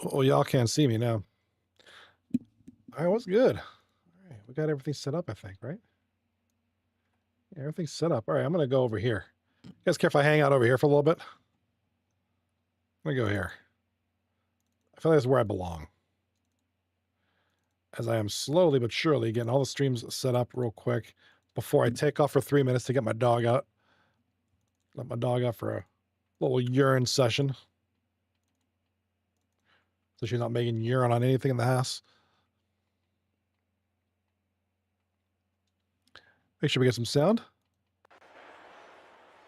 Oh, y'all can't see me now. All right, what's good? All right, we got everything set up, I think, right? Yeah, everything's set up. All right, I'm going to go over here. You guys care if I hang out over here for a little bit? I'm going to go here. I feel like that's where I belong. As I am slowly but surely getting all the streams set up real quick before I take off for 3 minutes to get my dog out. Let my dog out for a little urine session. So she's not making urine on anything in the house. Make sure we get some sound.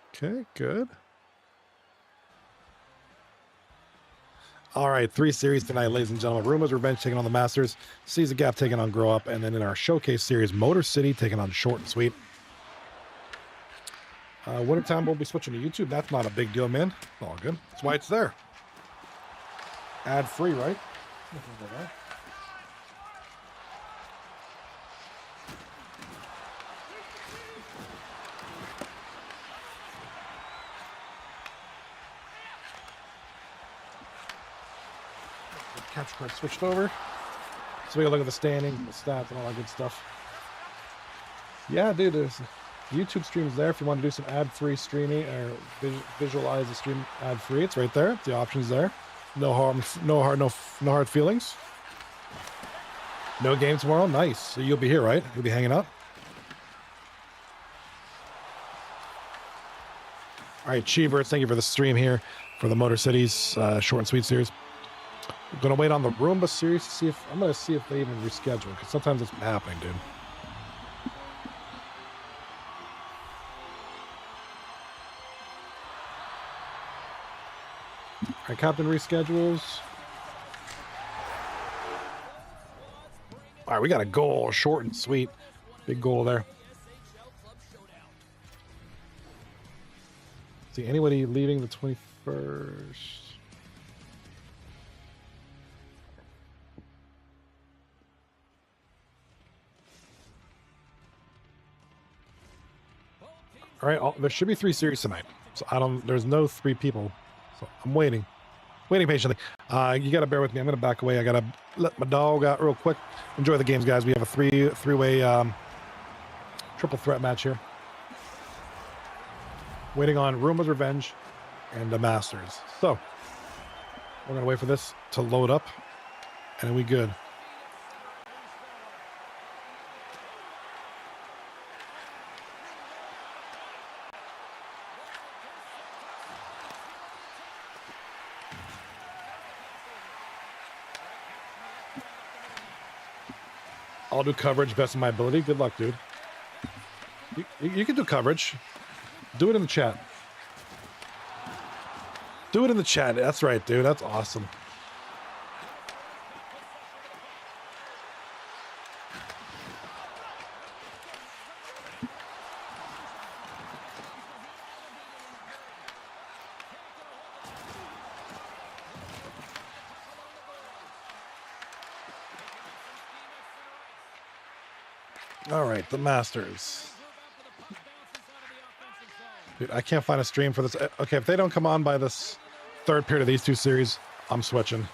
Okay, good. All right, 3 series tonight, ladies and gentlemen. Roombas Revenge taking on the Masters. Seize the Gap taking on Grow Up. And then in our showcase series, Motor City taking on Short and Sweet. Wintertime, we'll be switching to YouTube. That's not a big deal, man. It's all good. That's why it's there. Ad-free, right? Capture card switched over. So we can look at the standings, the stats, and all that good stuff. Yeah, dude, there's YouTube streams there if you want to do some ad-free streaming or visualize the stream ad-free. It's right there. The option's there. No hard feelings. No game tomorrow. Nice. So you'll be here, right? You'll be hanging out. All right, Cheevers, thank you for the stream here for the Motor Cities Short and Sweet series. I'm gonna wait on the Roomba series to see if they even reschedule, because sometimes it's happening, dude. All right, Captain reschedules. All right, we got a goal, short and sweet. Big goal there. See anybody leaving the 21st? All right, there should be 3 series tonight. So there's no 3 people. So I'm waiting patiently. You got to bear with me. I'm going to back away. I got to let my dog out real quick. Enjoy the games, guys. We have a three-way triple threat match here. Waiting on Roomba's Revenge and the Masters. So we're going to wait for this to load up, and we good. I'll do coverage best of my ability. Good luck, dude. You can do coverage. Do it in the chat. Do it in the chat. That's right, dude. That's awesome. All right, the Masters. Dude, I can't find a stream for this. Okay, if they don't come on by this third period of these 2 series, I'm switching.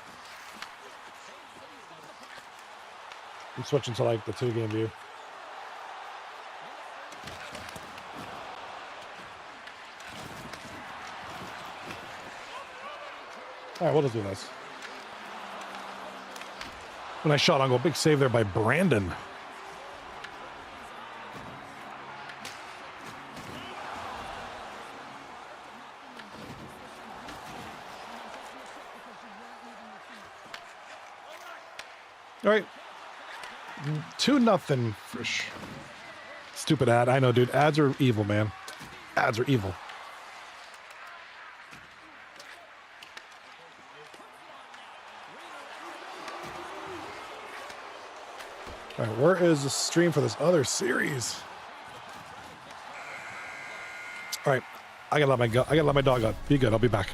I'm switching to like the 2-game view. All right, we'll just do this. When I shot on goal, big save there by Brandon. All right, 2-0. Stupid ad. I know, dude. Ads are evil, man. Ads are evil. All right, where is the stream for this other series? All right, I gotta let my dog out. Be good. I'll be back.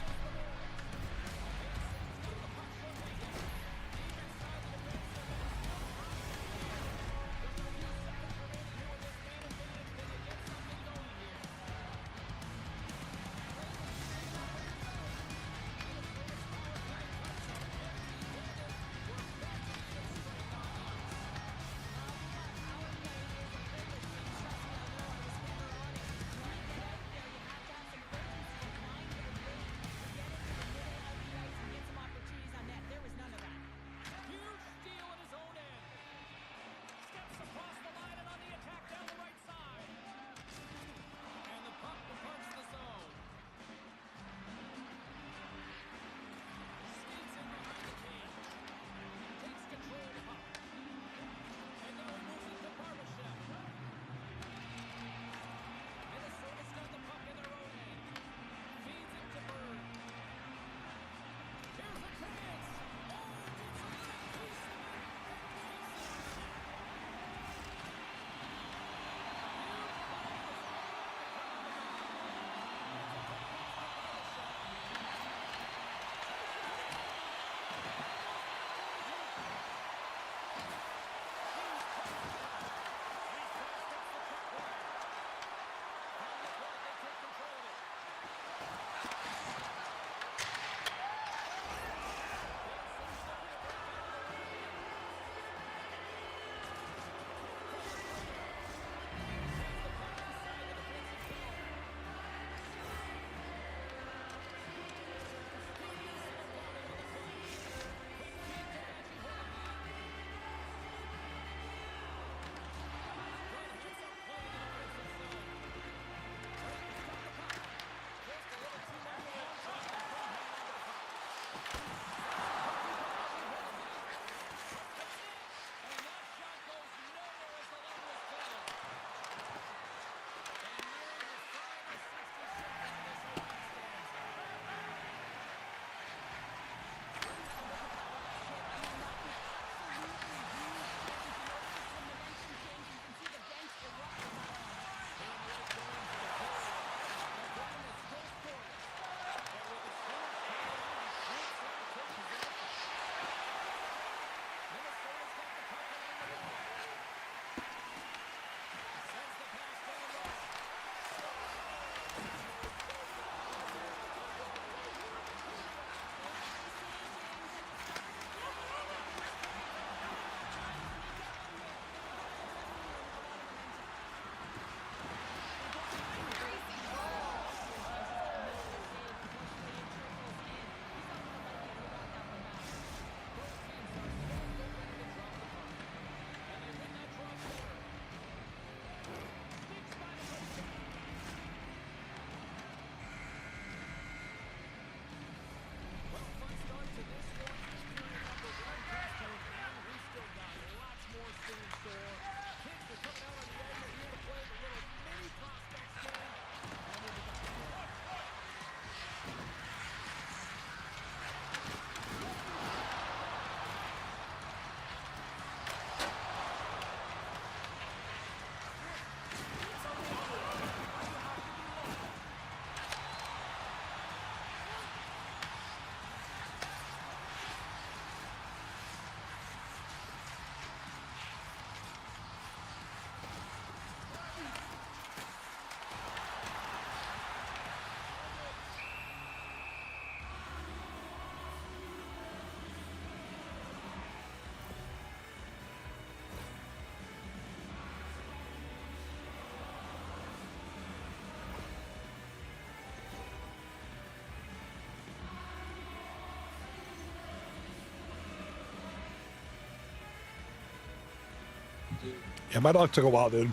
Yeah, my dog took a while, dude.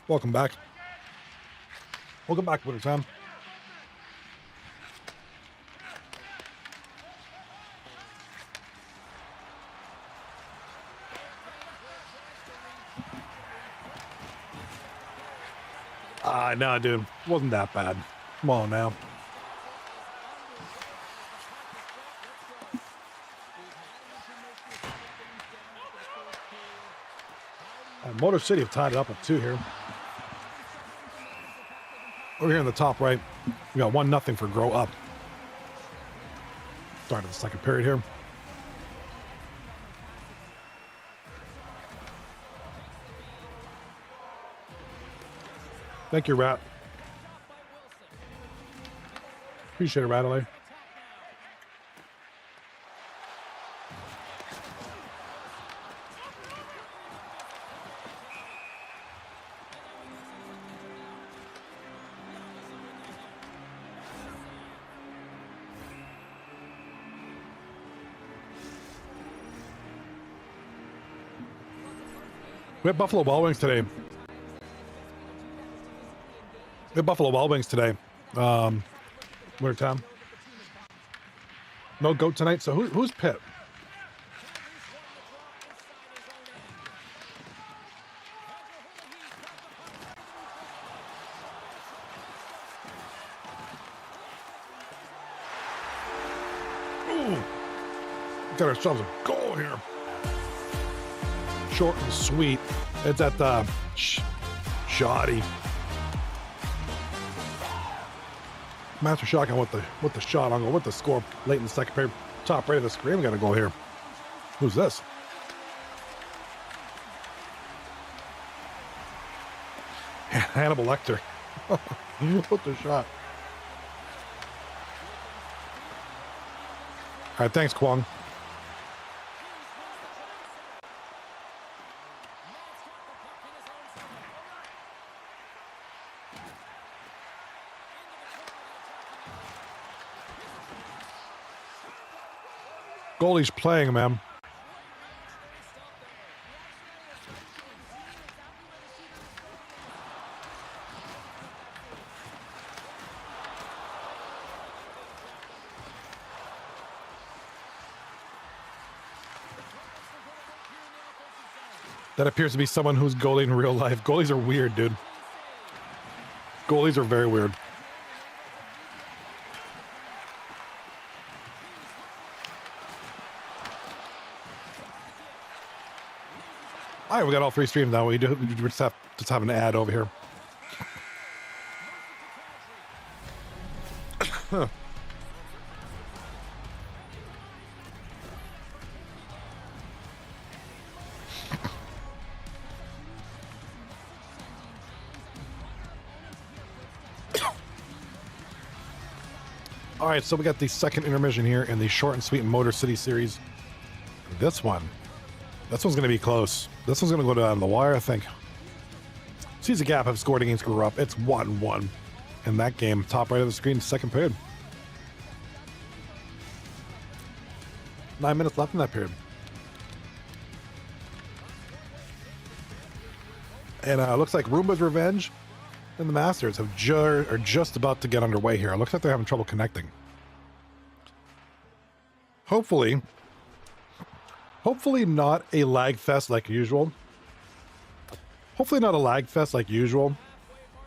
Welcome back. Welcome back, Winter Time. No, dude. Wasn't that bad. Come on now. Motor City have tied it up at 2 here. Over here in the top right, we got 1-0 for Grow Up. Start of the second period here. Thank you, Rat. Appreciate it, Radley. We have Buffalo Wild Wings today. We have Buffalo Wild Wings today. Winter time. No goat tonight. So who's Pitt? Ooh. Got ourselves a goal here. Short and sweet. It's at the shoddy. Master Shotgun with the shot. I'll go with the score late in the second period. Top right of the screen. We got a goal here. Who's this? Hannibal Lecter. With the shot. All right, thanks, Kwong. Goalie's playing, man. That appears to be someone who's goalie in real life. Goalies are weird, dude. Goalies are very weird. All right, we got all 3 streams now. We just have an ad over here. All right, so we got the second intermission here in the short and sweet Motor City series. This one's going to be close. This one's going to go down the wire, I think. Sees the gap have scored against Grow Up. It's 1-1 in that game. Top right of the screen, second period. 9 minutes left in that period. And it looks like Roombas Revenge and the Masters are just about to get underway here. It looks like they're having trouble connecting. Hopefully not a lag fest like usual.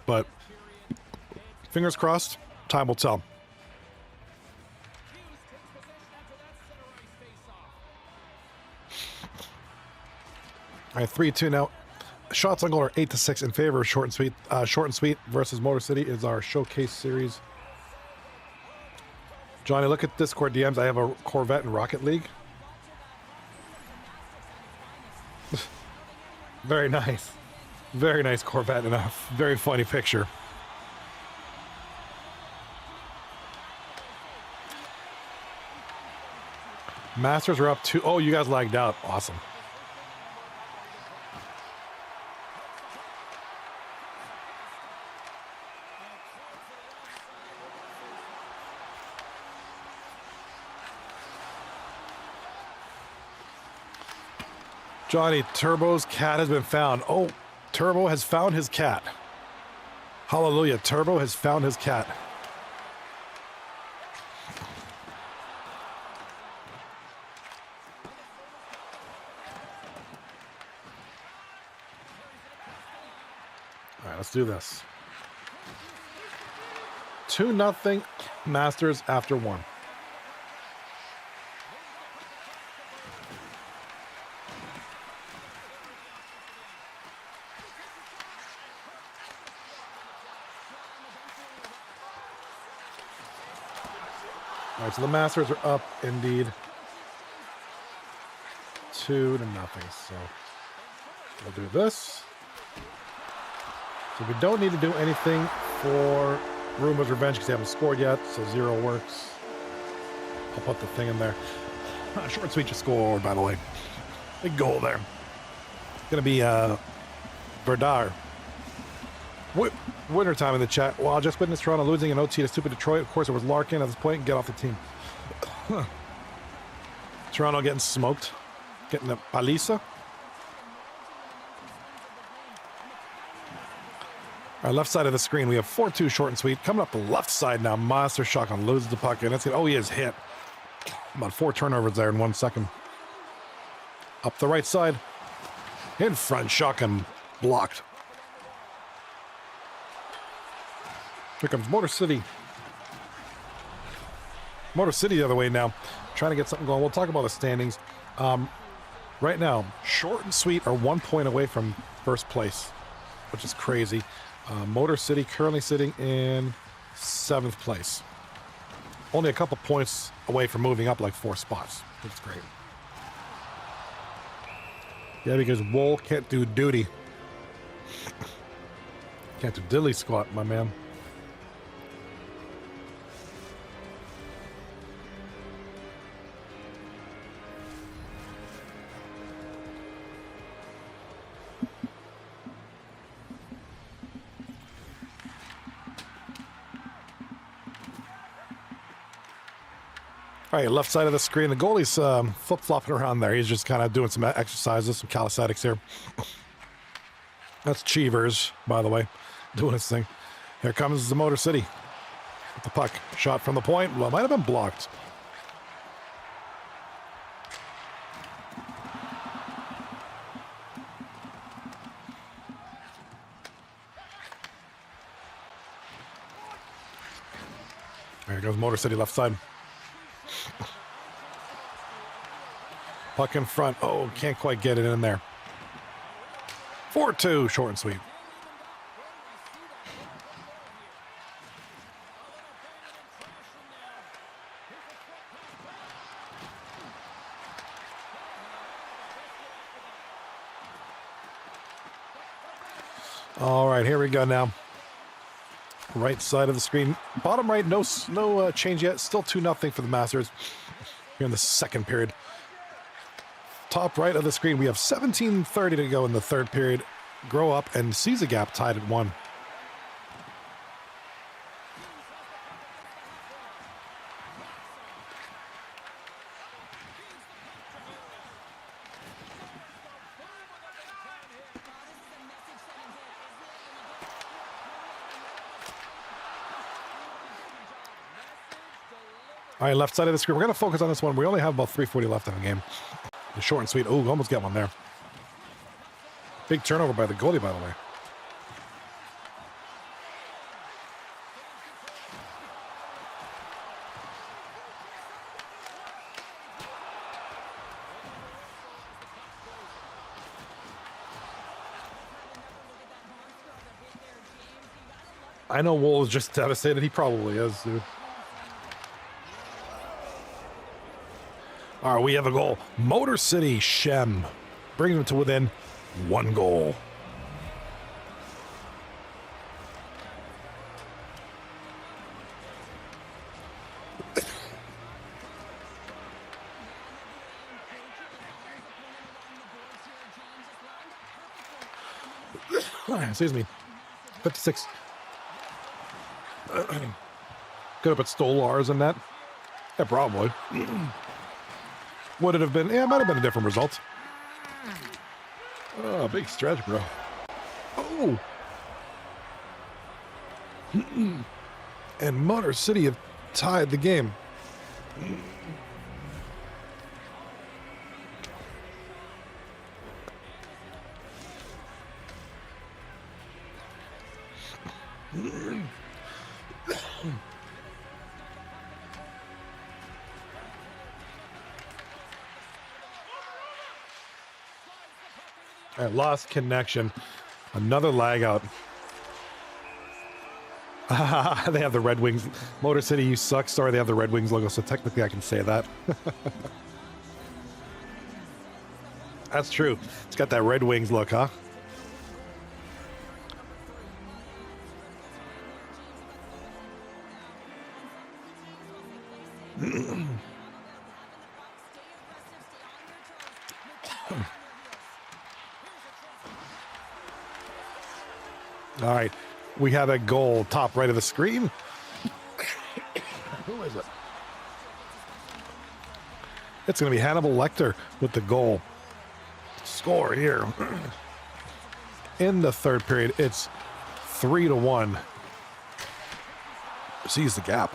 But fingers crossed, time will tell. All right, 3-2 now. Shots on goal are 8-6 in favor of Short and Sweet. Short and Sweet versus Motor City is our showcase series. Johnny, look at Discord DMs. I have a Corvette in Rocket League. Very nice. Very nice Corvette and a very funny picture. Masters are up 2. Oh, you guys lagged out. Awesome. Johnny, Turbo's cat has been found. Oh, Turbo has found his cat. Hallelujah, Turbo has found his cat. All right, let's do this. 2-0 Masters after 1. All right, so the Masters are up indeed. 2-0. So we'll do this. So we don't need to do anything for Roombas Revenge because they haven't scored yet, so 0 works. I'll put the thing in there. Short and sweet just scored, by the way. Big goal there. Gonna be Verdar. Winter time in the chat. Well, I just witnessed Toronto losing an OT to stupid Detroit. Of course, it was Larkin at this point. Get off the team. Toronto getting smoked. Getting a paliza. Our left side of the screen, we have 4-2 short and sweet. Coming up the left side now, Monster Shotgun loses the puck. And that's it. Oh, he is hit. About 4 turnovers there in 1 second. Up the right side. In front, Shotgun blocked. Here comes Motor City. Motor City the other way now. Trying to get something going. We'll talk about the standings. Right now, short and sweet are 1 point away from first place, which is crazy. Motor City currently sitting in 7th place. Only a couple points away from moving up like 4 spots, which is great. Yeah, because Wool can't do duty. Can't do diddly squat, my man. All right, left side of the screen. The goalie's flip-flopping around there. He's just kind of doing some exercises, some calisthenics here. That's Cheevers, by the way, doing his thing. Here comes the Motor City. With the puck. Shot from the point. Well, it might have been blocked. There goes Motor City left side. Puck in front. Oh, can't quite get it in there. 4-2, short and sweet. All right, here we go now. Right side of the screen. Bottom right, no change yet. Still 2-0 for the Masters here in the second period. Top right of the screen, we have 17:30 to go in the third period. Grow Up and Seize a Gap tied at 1. All right, left side of the screen. We're going to focus on this one. We only have about 3:40 left in the game. The short and sweet. Oh, almost got one there. Big turnover by the goalie, by the way. I know Wool is just devastated. He probably is, dude. All right, we have a goal. Motor City Shem brings them to within 1 goal. Excuse me. 56. Could have put Stolars in that. Yeah, probably. Would it have been? Yeah, it might have been a different result. Oh, big stretch, bro. Oh! And Motor City have tied the game. I lost connection. Another lag out. They have the Red Wings. Motor City, you suck. Sorry, they have the Red Wings logo, so technically I can say that. That's true. It's got that Red Wings look, huh? All right, we have a goal top right of the screen. Who is it? It's going to be Hannibal Lecter with the goal. Score here. In the third period, it's 3-1. Sees the gap.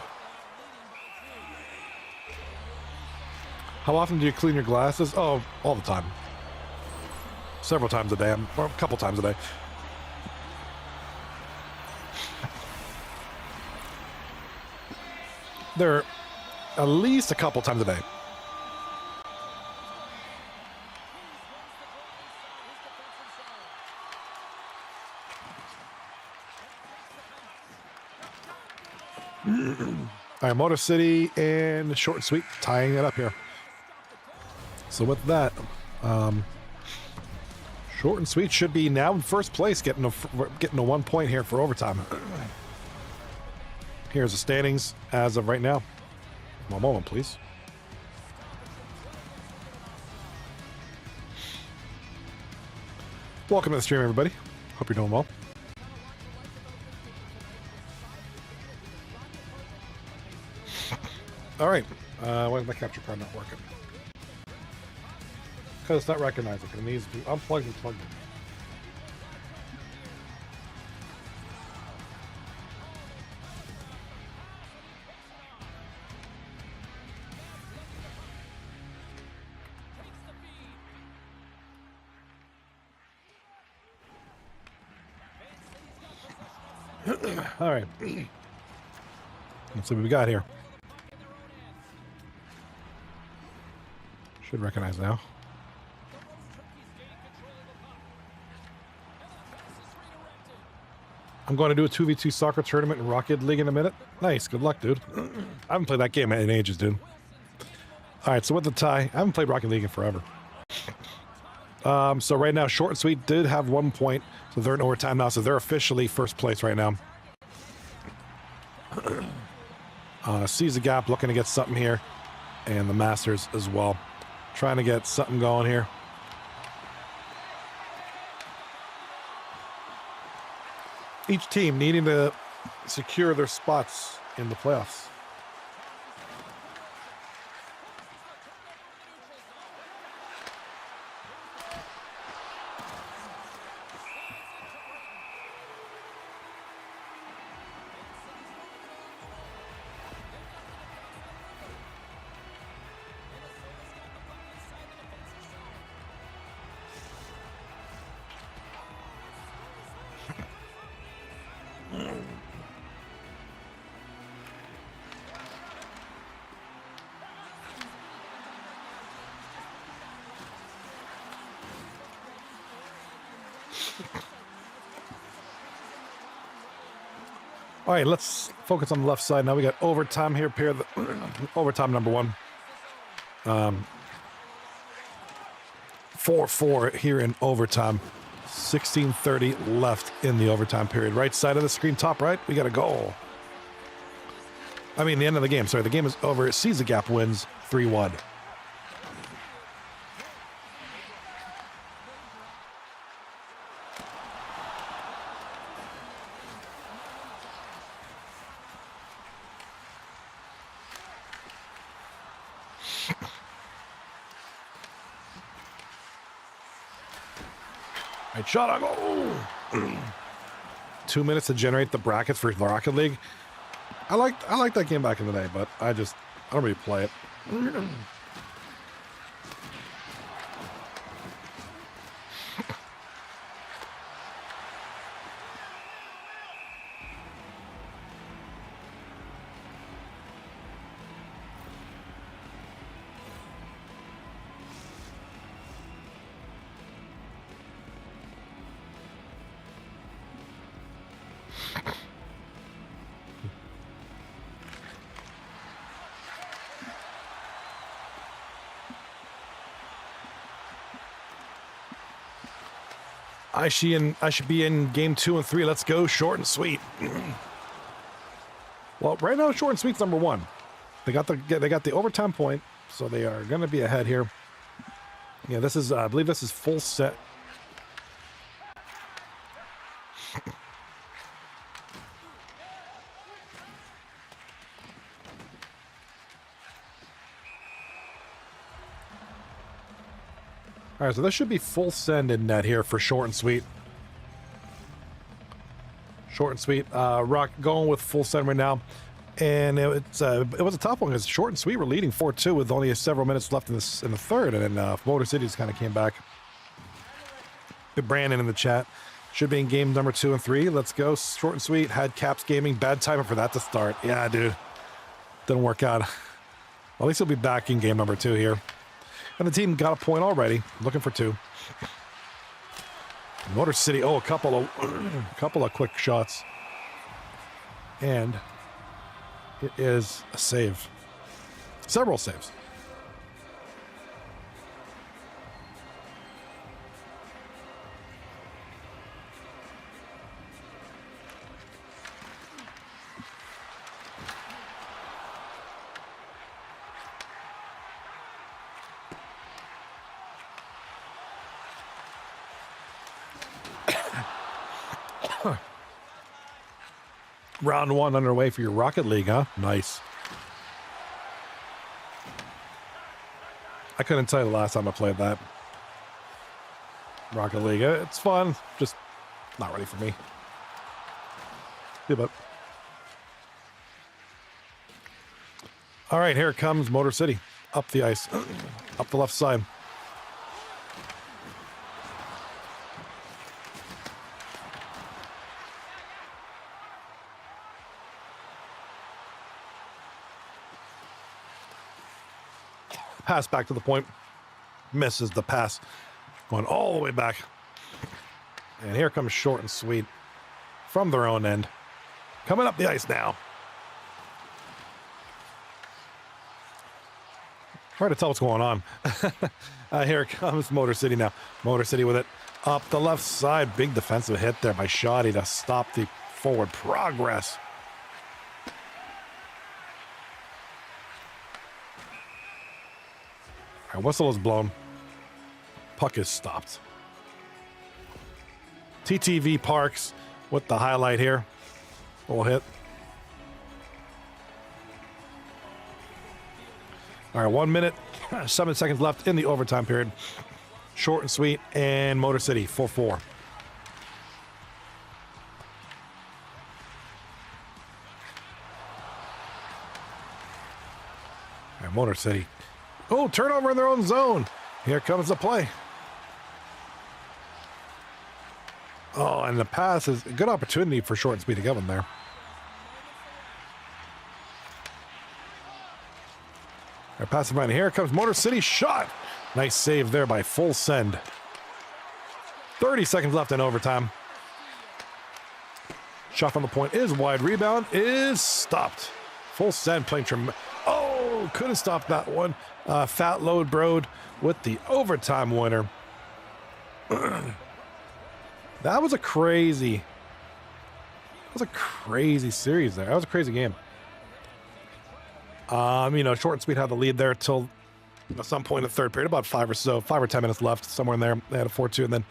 How often do you clean your glasses? Oh, all the time. Several times a day, or a couple times a day. They're at least a couple times a day. All right, Motor City and Short and Sweet tying it up here. So with that, Short and Sweet should be now in first place, getting a 1 point here for overtime. Here's the standings as of right now. One moment, please. Welcome to the stream, everybody. Hope you're doing well. All right. Why is my capture card not working? Because it's not recognizing. It needs to be unplugged and plugged in. All right. Let's see what we got here. Should recognize now. I'm going to do a 2v2 soccer tournament in Rocket League in a minute. Nice. Good luck, dude. I haven't played that game in ages, dude. All right, so with the tie, I haven't played Rocket League in forever. So right now, Short and Sweet did have 1 point, so they're in overtime now, so they're officially first place right now. Sees the gap, looking to get something here, and the Masters as well. Trying to get something going here. Each team needing to secure their spots in the playoffs. All right, let's focus on the left side now. We got overtime here, overtime number one. 4-4 here in overtime. 16:30 left in the overtime period. Right side of the screen, top right, we got a goal. I mean, the end of the game. Sorry, the game is over. Sees the gap, wins 3-1. Right shot on goal. 2 minutes to generate the brackets for the Rocket League. I liked that game back in the day, but I don't really play it. I should be in game 2 and 3. Let's go short and sweet. Well, right now short and sweet's number 1. They got the overtime point, so they are going to be ahead here. Yeah, this is I believe this is full set. All right, so this should be full send in net here for short and sweet. Short and sweet. Rock going with full send right now. And it was a tough one because short and sweet were leading 4-2 with only several minutes left in the third. And then Motor City just kind of came back. Brandon in the chat. Should be in game number 2 and 3. Let's go. Short and sweet. Had Caps Gaming. Bad timing for that to start. Yeah, dude. Didn't work out. Well, at least he'll be back in game number 2 here. And the team got a point already. Looking for 2. Motor City. Oh, a couple of quick shots. And it is a save. Several saves. Round 1 underway for your Rocket League, huh? Nice. I couldn't tell you the last time I played that. Rocket League. It's fun, just not ready for me. Yeah, but. All right, here comes Motor City. Up the ice. Up the left side. Pass back to the point. Misses the pass. Going all the way back. And here comes short and sweet from their own end. Coming up the ice now. Hard to tell what's going on. Here comes Motor City now. Motor City with it up the left side. Big defensive hit there by Shoddy to stop the forward progress. All right, whistle is blown. Puck is stopped. TTV Parks with the highlight here. Little hit. All right, 1 minute, 7 seconds left in the overtime period. Short and sweet, and Motor City, full 4. All right, Motor City. Oh, turnover in their own zone. Here comes the play. Oh, and the pass is a good opportunity for short and sweet to get one there. They're passing right here. Comes Motor City shot. Nice save there by full send. 30 seconds left in overtime. Shot from the point is wide. Rebound is stopped. Full send playing tremendous. Oh, could have stopped that one. Fat Load Broad with the overtime winner. That was a crazy series there. That was a crazy game. You know, short and sweet had the lead there till some point in the third period, about 5 or 10 minutes left, somewhere in there. They had a 4-2, and then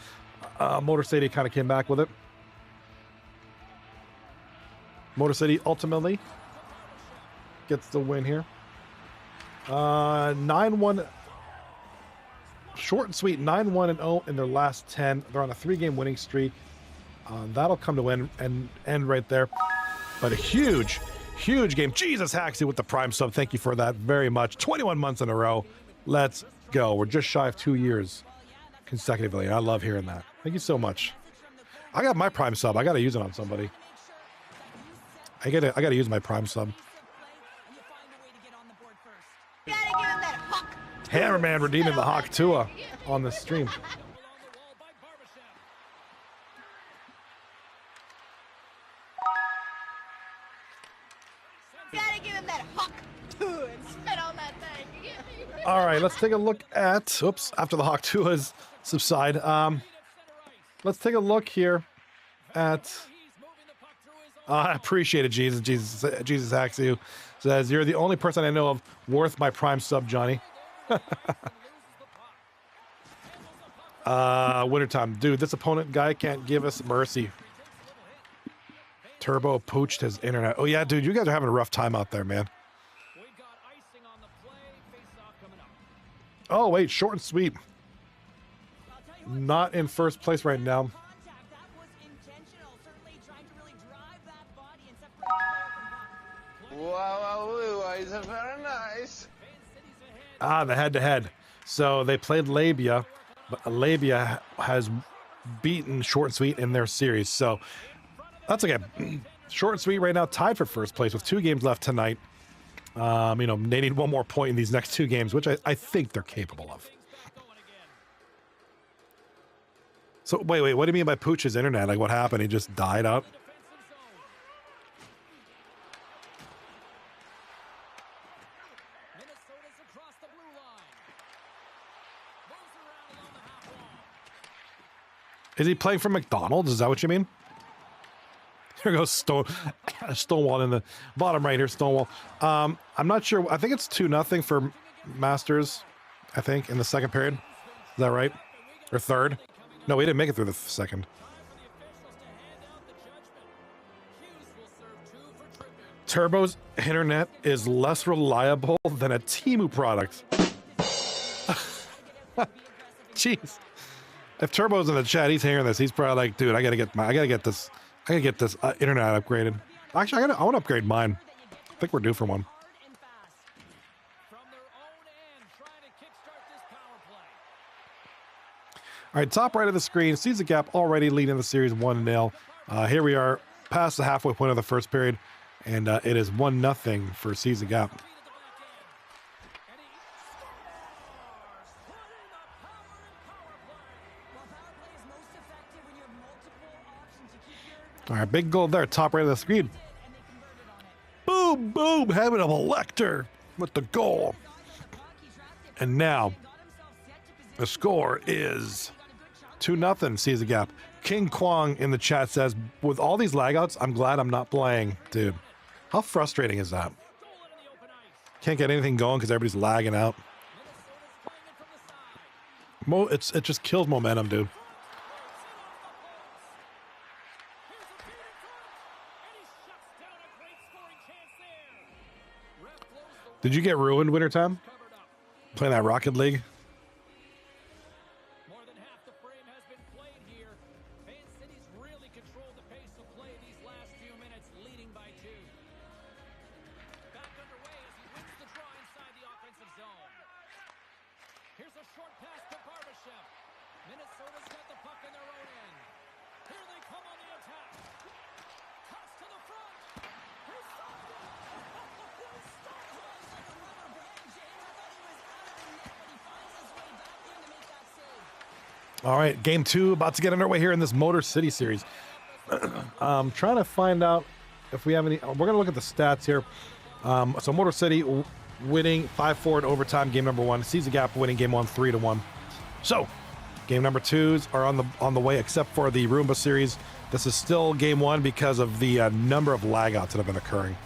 Motor City kind of came back with it. Motor City ultimately gets the win here. 9-1. short and sweet, 9-1-0 in their last 10. They're on a 3-game winning streak. That'll come to end right there. But a huge game. Jesus, Haxie with the Prime sub. Thank you for that very much. 21 months in a row. Let's go. We're just shy of 2 years consecutively. I love hearing that. Thank you so much. I got my Prime sub. I got to use it on somebody. I gotta use my Prime sub. Hammerman redeeming the Hawk Tua on the stream. All right, let's take a look at, oops, after the Hawk Tuas subside. Let's take a look here at, I appreciate it, Jesus Haxu says, you're the only person I know of worth my Prime sub, Johnny. Wintertime. Dude, this opponent guy can't give us mercy. Turbo pooched his internet. Oh, yeah, dude, you guys are having a rough time out there, man. Oh, wait, short and sweet. Not in first place right now. Wow, is very nice. Ah, the head-to-head. So they played Labia, but Labia has beaten Short and Sweet in their series. So that's okay. Short and Sweet right now tied for first place with 2 games left tonight. You know, they need 1 more point in these next 2 games, which I think they're capable of. So wait, what do you mean by Pooch's internet? Like, what happened? He just died out? Is he playing for McDonald's? Is that what you mean? Here goes Stonewall in the bottom right here, Stonewall. I'm not sure. I think it's 2-0 for Masters, I think, in the second period. Is that right? Or third? No, we didn't make it through the second. Turbo's internet is less reliable than a Temu product. Jeez. If Turbo's in the chat, he's hearing this. He's probably like, dude, I gotta get this internet upgraded. Actually, I want to upgrade mine. I think we're due for one. All right, top right of the screen sees the gap already leading the series 1-0. Here we are past the halfway point of the first period, and it is 1-0 for Seize the Gap. All right, big goal there, top right of the screen. Boom, boom, having a Lecter with the goal. And now, the score is 2-0, Seize the Gap. King Kwong in the chat says, with all these lagouts, I'm glad I'm not playing. Dude, how frustrating is that? Can't get anything going because everybody's lagging out. It just kills momentum, dude. Did you get ruined wintertime? Playing that Rocket League? More than half the frame has been played here. Fan City's really controlled the pace of play these last few minutes, leading by 2. Back underway as he wins the draw inside the offensive zone. Here's a short pass to Barbashev. Minnesota's got the puck in their own end. Here they come on the attack. Toss to the front. Who stopped it? Who stopped it? All right, game 2 about to get underway here in this Motor City series. Trying to find out if we have any. We're going to look at the stats here. So Motor City winning 5-4 in overtime, game number 1. Seize the Gap winning game 1 3-1. So game number 2s are on the way, except for the Roomba series. This is still game 1 because of the number of lagouts that have been occurring.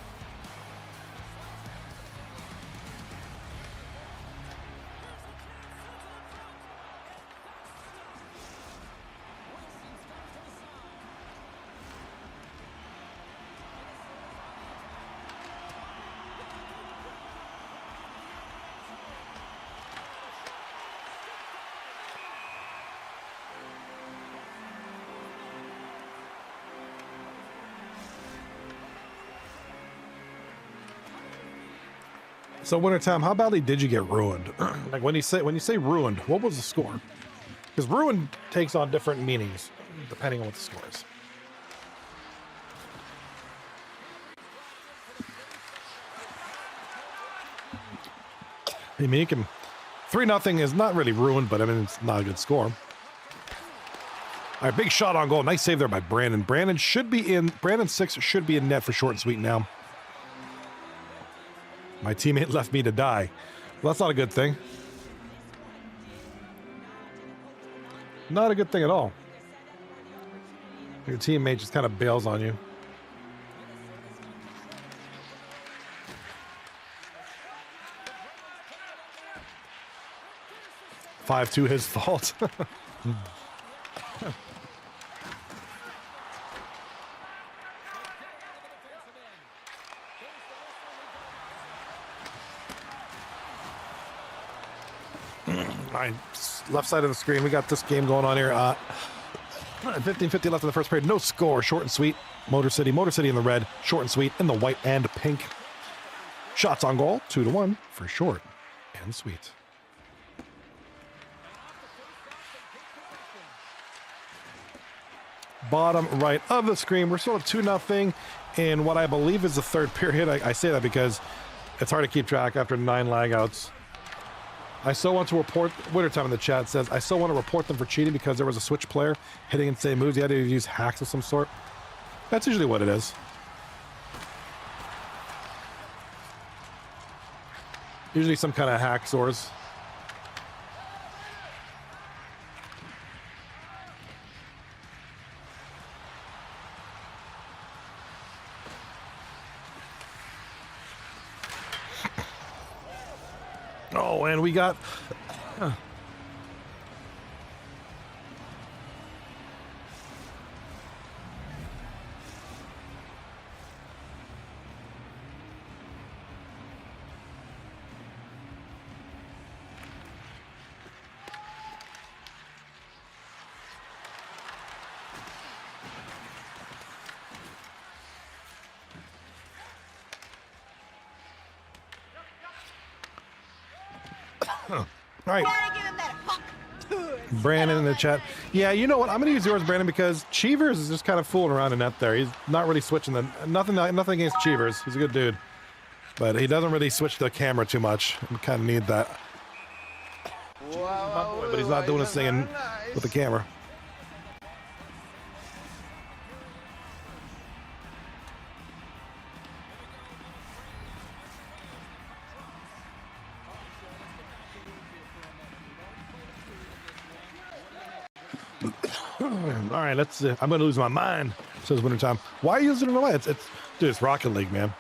So Wintertime, how badly did you get ruined? Like when you say ruined, what was the score? Because ruined takes on different meanings depending on what the score is. I mean, you can 3-0 is not really ruined, but I mean it's not a good score. All right, big shot on goal. Nice save there by Brandon. Brandon 6 should be in net for short and sweet now. My teammate left me to die. Well, that's not a good thing. Not a good thing at all. Your teammate just kind of bails on you. (5-2) his fault. All right, left side of the screen. We got this game going on here. 15:50 left in the first period. No score. Short and sweet. Motor City in the red. Short and sweet in the white and pink. Shots on goal. 2-1 for short and sweet. Bottom right of the screen. We're still at 2-0 in what I believe is the third period. I say that because it's hard to keep track after 9 lag outs. I so want to report, Wintertime in the chat says, I so want to report them for cheating because there was a switch player hitting insane moves. He had to use hacks of some sort. That's usually what it is. Usually some kind of hack source. Oh, and we got... All right. Brandon in the chat. Yeah, you know what? I'm going to use yours, Brandon, because Cheevers is just kind of fooling around in net there. He's not really switching the... Nothing against Cheevers. He's a good dude. But he doesn't really switch the camera too much. We kind of need that. Wow, But he's not doing his thing with the camera. All right, let's. I'm gonna lose my mind. Says Wintertime. Why are you using it away? Dude, it's Rocket League, man.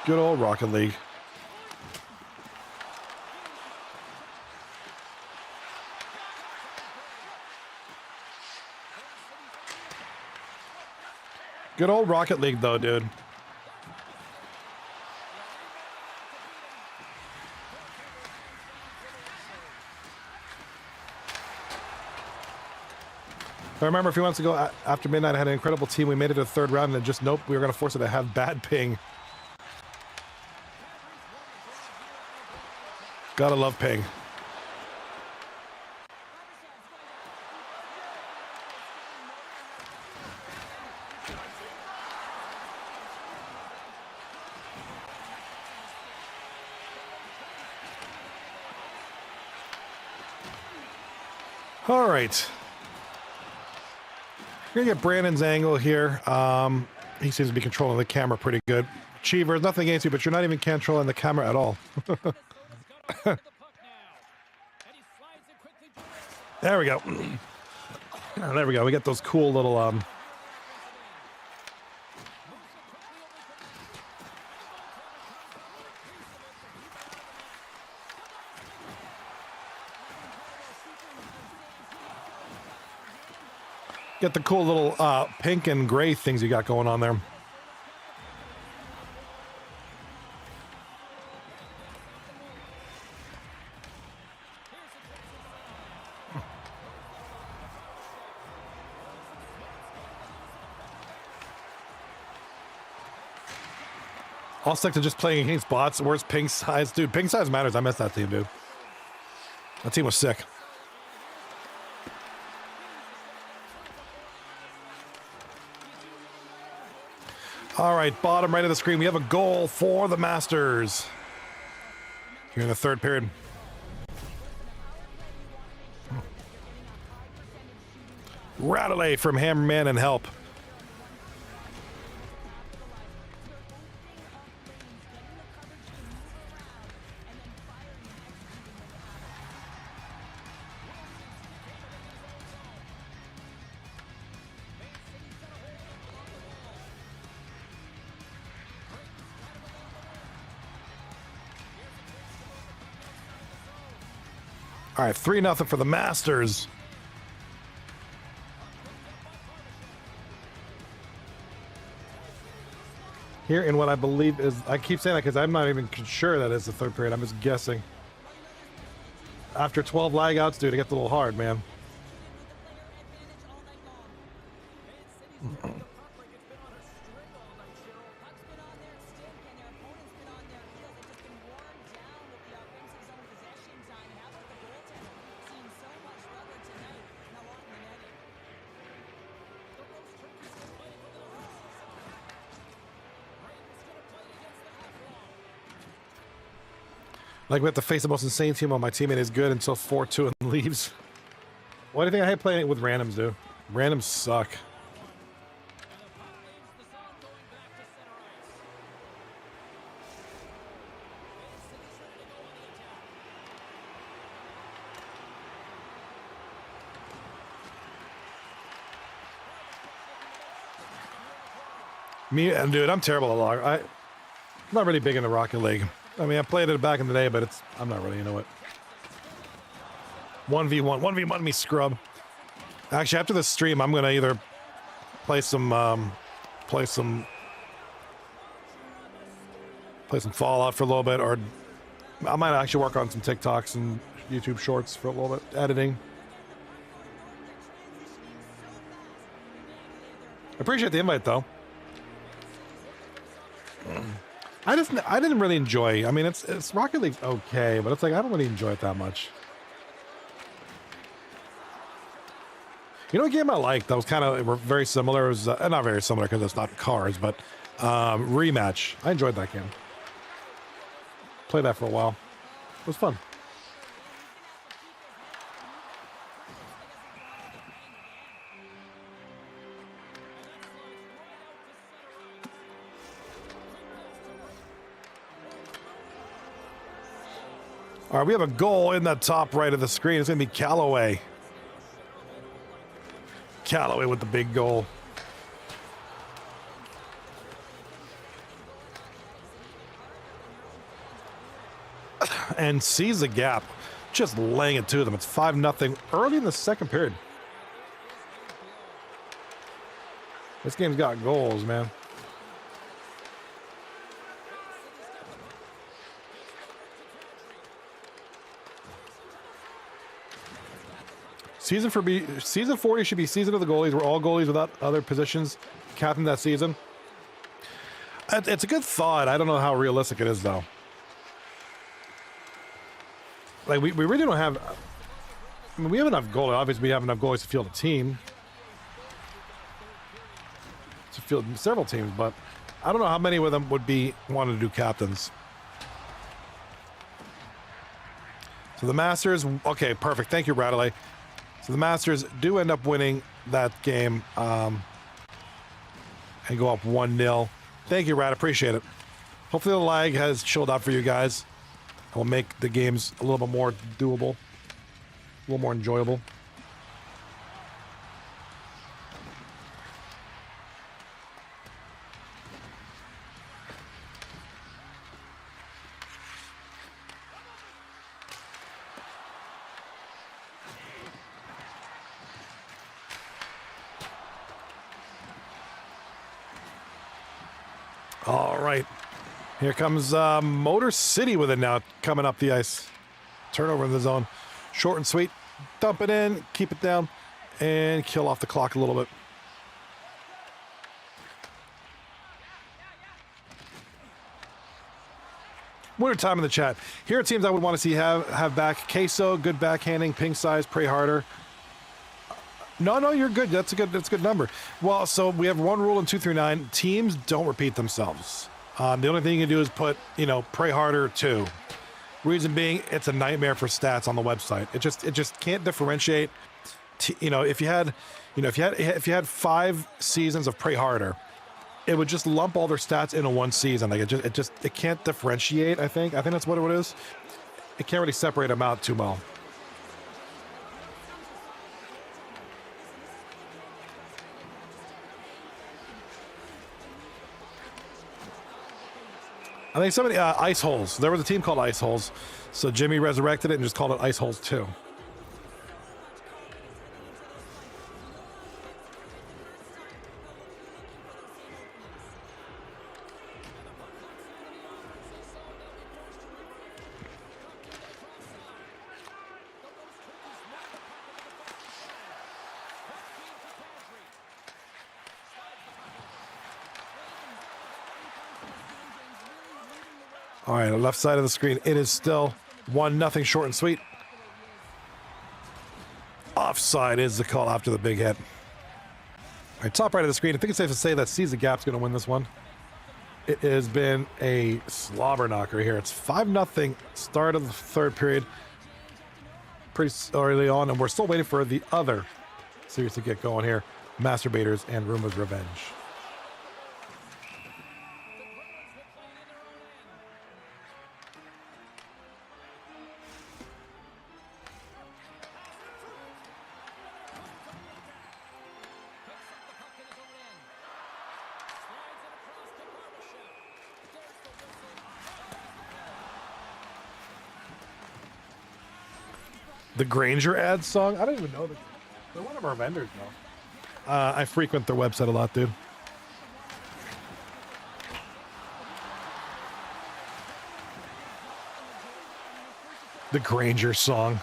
Good old Rocket League. Good old Rocket League, though, dude. I remember a few months ago, after midnight, I had an incredible team. We made it to the third round, and then just nope, we were going to force it to have bad ping. Gotta love ping. All right. We're gonna get Brandon's angle here. He seems to be controlling the camera pretty good. Cheever, nothing against you, but you're not even controlling the camera at all. There we go. There we go. We get those cool little get the cool little pink and gray things you got going on there. I'll stick to just playing against bots. Where's ping size? Dude, ping size matters. I missed that team, dude. That team was sick. All right, bottom right of the screen, we have a goal for the Masters. Here in the third period. Radley from Hammerman and help. All right, 3-0 for the Masters. Here in what I believe is, I keep saying that because I'm not even sure that it's the third period. I'm just guessing. After 12 lag outs, dude, it gets a little hard, man. Like, we have to face the most insane team while my teammate is good until 4-2 and leaves. Why do you think I hate playing it with randoms, dude? Randoms suck. Me, and dude, I'm terrible at log. I'm not really big into Rocket League. I mean, I played it back in the day, but I'm not really into it. 1v1 me scrub. Actually, after this stream, I'm gonna either play some Fallout for a little bit, or I might actually work on some TikToks and YouTube shorts for a little bit, editing. Appreciate the invite, though. I didn't really enjoy. I mean, it's Rocket League's okay, but it's like I don't really enjoy it that much. You know, a game I liked that was kind of very similar. It was not very similar because it's not cars, but Rematch. I enjoyed that game. Played that for a while. It was fun. All right, we have a goal in the top right of the screen. It's going to be Callaway. Callaway with the big goal. And sees the gap, just laying it to them. It's 5-0 early in the second period. This game's got goals, man. Season 40 should be season of the goalies, where all goalies without other positions captain that season. It's a good thought. I don't know how realistic it is, though. Like, we really don't have... I mean, we have enough goalies. Obviously, we have enough goalies to field a team. To field several teams, but I don't know how many of them would be wanting to do captains. So the Masters... Okay, perfect. Thank you, Radley. So the Masters do end up winning that game and go up 1-0. Thank you, Rad. Appreciate it. Hopefully the lag has chilled out for you guys. It will make the games a little bit more doable, a little more enjoyable. All right, here comes Motor City with it now, coming up the ice. Turnover in the zone. Short and sweet. Dump it in, keep it down, and kill off the clock a little bit. Winter time in the chat. Here are teams I would want to see have back. Queso, good backhanding. Ping size, pray harder. No, you're good. That's a good number. Well, so we have one rule in 2 through 9. Teams don't repeat themselves. The only thing you can do is put, pray harder 2. Reason being, it's a nightmare for stats on the website. It just can't differentiate. If you had 5 seasons of pray harder, it would just lump all their stats into one season. Like it can't differentiate. I think that's what it is. It can't really separate them out too well. I think somebody Ice Holes. There was a team called Ice Holes, so Jimmy resurrected it and just called it Ice Holes 2. All right, left side of the screen. It is still 1-0, short and sweet. Offside is the call after the big hit. All right, top right of the screen. I think it's safe to say that Seize the Gap's going to win this one. It has been a slobber knocker here. It's 5-0, start of the third period. Pretty early on, and we're still waiting for the other series to get going here. Masturbators and Roombas Revenge. The Granger ad song? I don't even know. They're one of our vendors, though. I frequent their website a lot, dude. The Granger song.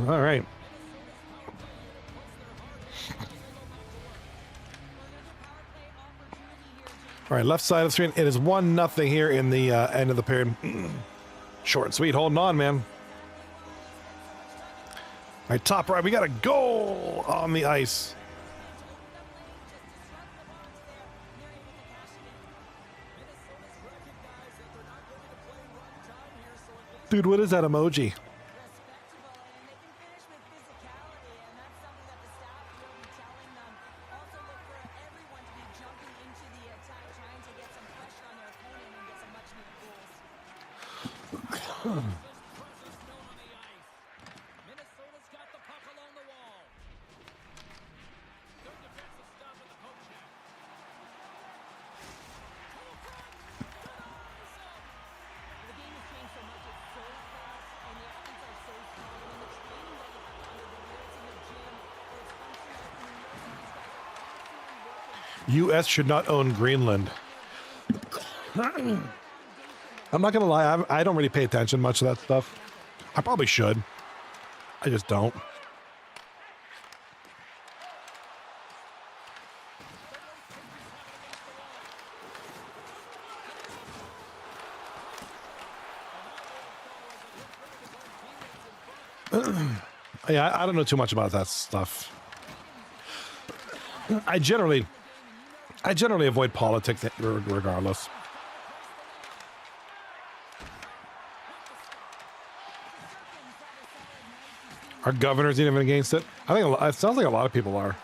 All right. All right, left side of the screen. It is 1-0 here in the end of the period. Short and sweet, holding on, man. All right, top right. We got a goal on the ice. Dude, what is that emoji? U.S. should not own Greenland. I'm not going to lie. I don't really pay attention much to that stuff. I probably should. I just don't. Yeah, I don't know too much about that stuff. I generally avoid politics regardless. Our governor's even against it. I think it sounds like a lot of people are.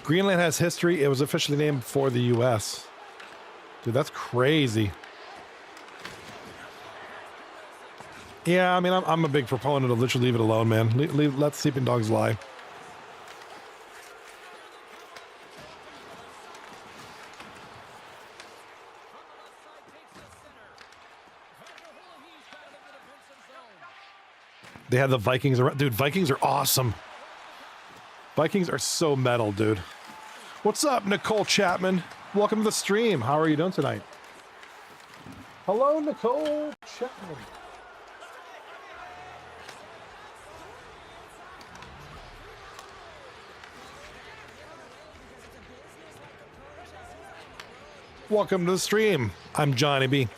Greenland has history. It was officially named for the U.S. Dude, that's crazy. Yeah, I mean, I'm a big proponent of literally leave it alone, man. Let sleeping dogs lie. They have the Vikings around. Dude, Vikings are awesome. Vikings are so metal, dude. What's up, Nicole Chapman? Welcome to the stream. How are you doing tonight? Hello, Nicole Chapman. Welcome to the stream. I'm Johnny B.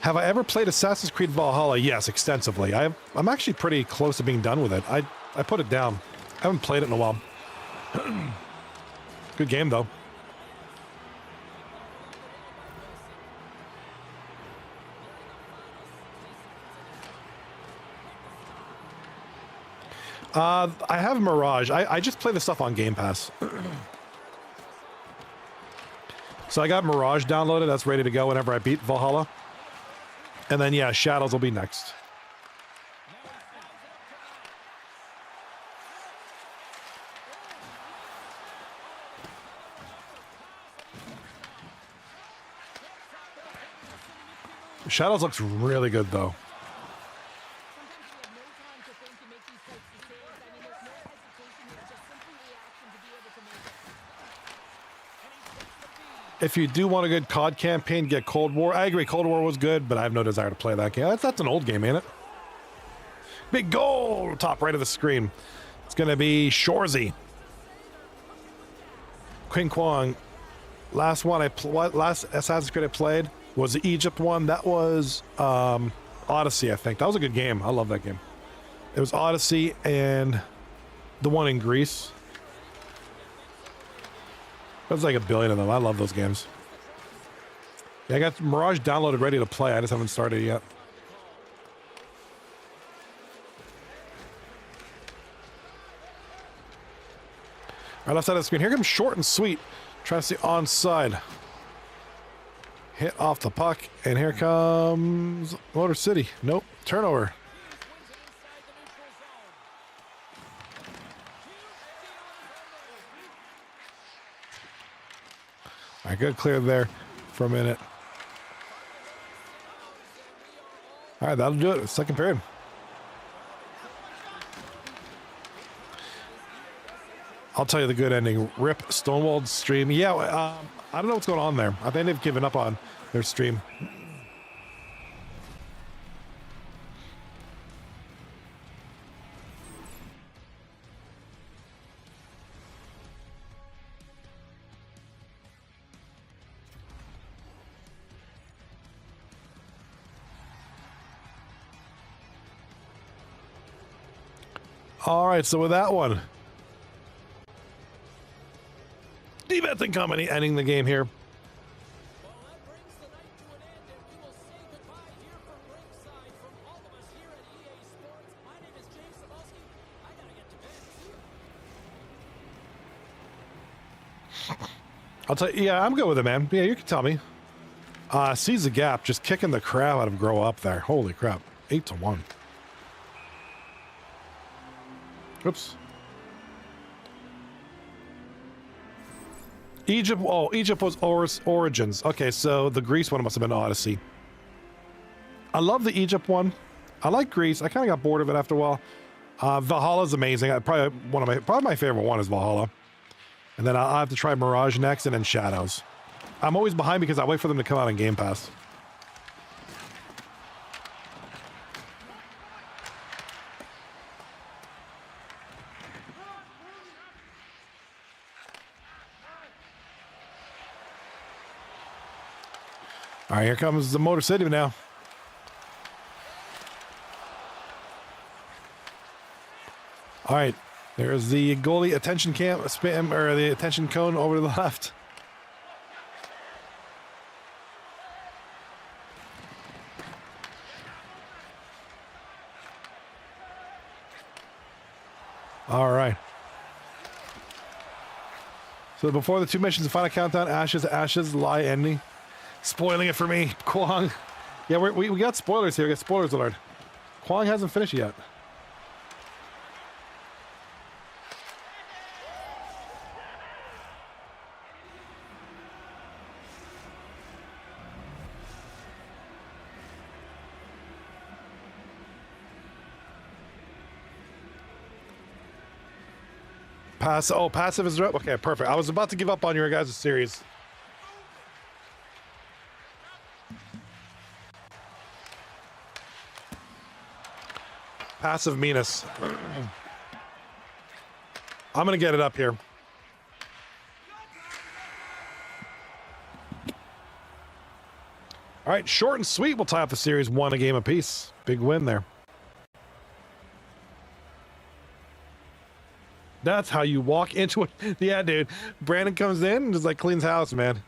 Have I ever played Assassin's Creed Valhalla? Yes, extensively. I'm actually pretty close to being done with it. I put it down. I haven't played it in a while. Good game, though. I have Mirage. I just play the stuff on Game Pass. So I got Mirage downloaded. That's ready to go whenever I beat Valhalla. And then, yeah, Shadows will be next. Shadows looks really good, though. If you do want a good COD campaign, get Cold War. I agree, Cold War was good, but I have no desire to play that game. That's an old game, ain't it? Big goal, top right of the screen. It's going to be Shorzy. Quinn Kwong. Last Assassin's Creed I played was the Egypt one. That was Odyssey, I think. That was a good game. I love that game. It was Odyssey and the one in Greece. There's like a billion of them. I love those games. Yeah, I got Mirage downloaded, ready to play. I just haven't started yet. All right, left side of the screen. Here comes Short and Sweet. Trying to see onside. Hit off the puck. And here comes Motor City. Nope. Turnover. All right, good clear there for a minute. All right, that'll do it. Second period. I'll tell you the good ending. Rip Stonewall's stream. Yeah, I don't know what's going on there. I think they've given up on their stream. All right, so with that one, Defense and Company ending the game here. Well, that brings the night to an end, and we will say goodbye here from ringside from all of us here at EA Sports. My name is James Cebulski. I gotta get to bed. I'll tell you, yeah, I'm good with it, man. Yeah, you can tell me. Sees the gap, just kicking the crap out of Grow Up there. Holy crap. 8-1. Oops. Egypt, oh, Egypt was Origins. Okay, so the Greece one must have been Odyssey. I love the Egypt one. I like Greece. I kind of got bored of it after a while. Valhalla's amazing. Probably my favorite one is Valhalla. And then I'll have to try Mirage next and then Shadows. I'm always behind because I wait for them to come out on Game Pass. All right, here comes the Motor City now. All right, there's the goalie attention cam spam, or the attention cone over to the left. All right. So before the 2 missions, the final countdown, Ashes, lie ending. Spoiling it for me, Kwong. Yeah, we got spoilers here. We got spoilers alert. Kwong hasn't finished yet. Passive is right. Okay, perfect. I was about to give up on your guys' series. Passive meanness. I'm gonna get it up here. All right, short and sweet. We'll tie up the series 1 a game apiece. Big win there. That's how you walk into it. Yeah, dude. Brandon comes in and just like cleans house, man.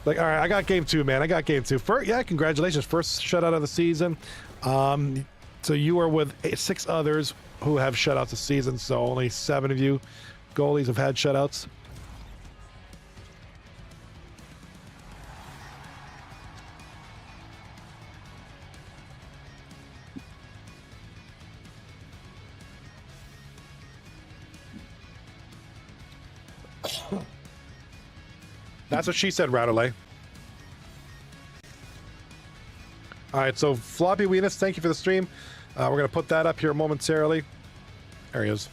Like, all right, I got game 2, man. I got game 2. Yeah, congratulations. First shutout of the season. So you are with 6 others who have shutouts this season. So only 7 of you goalies have had shutouts. That's what she said, Rattley. All right, so Floppy Weenus, thank you for the stream. We're going to put that up here momentarily. There he is.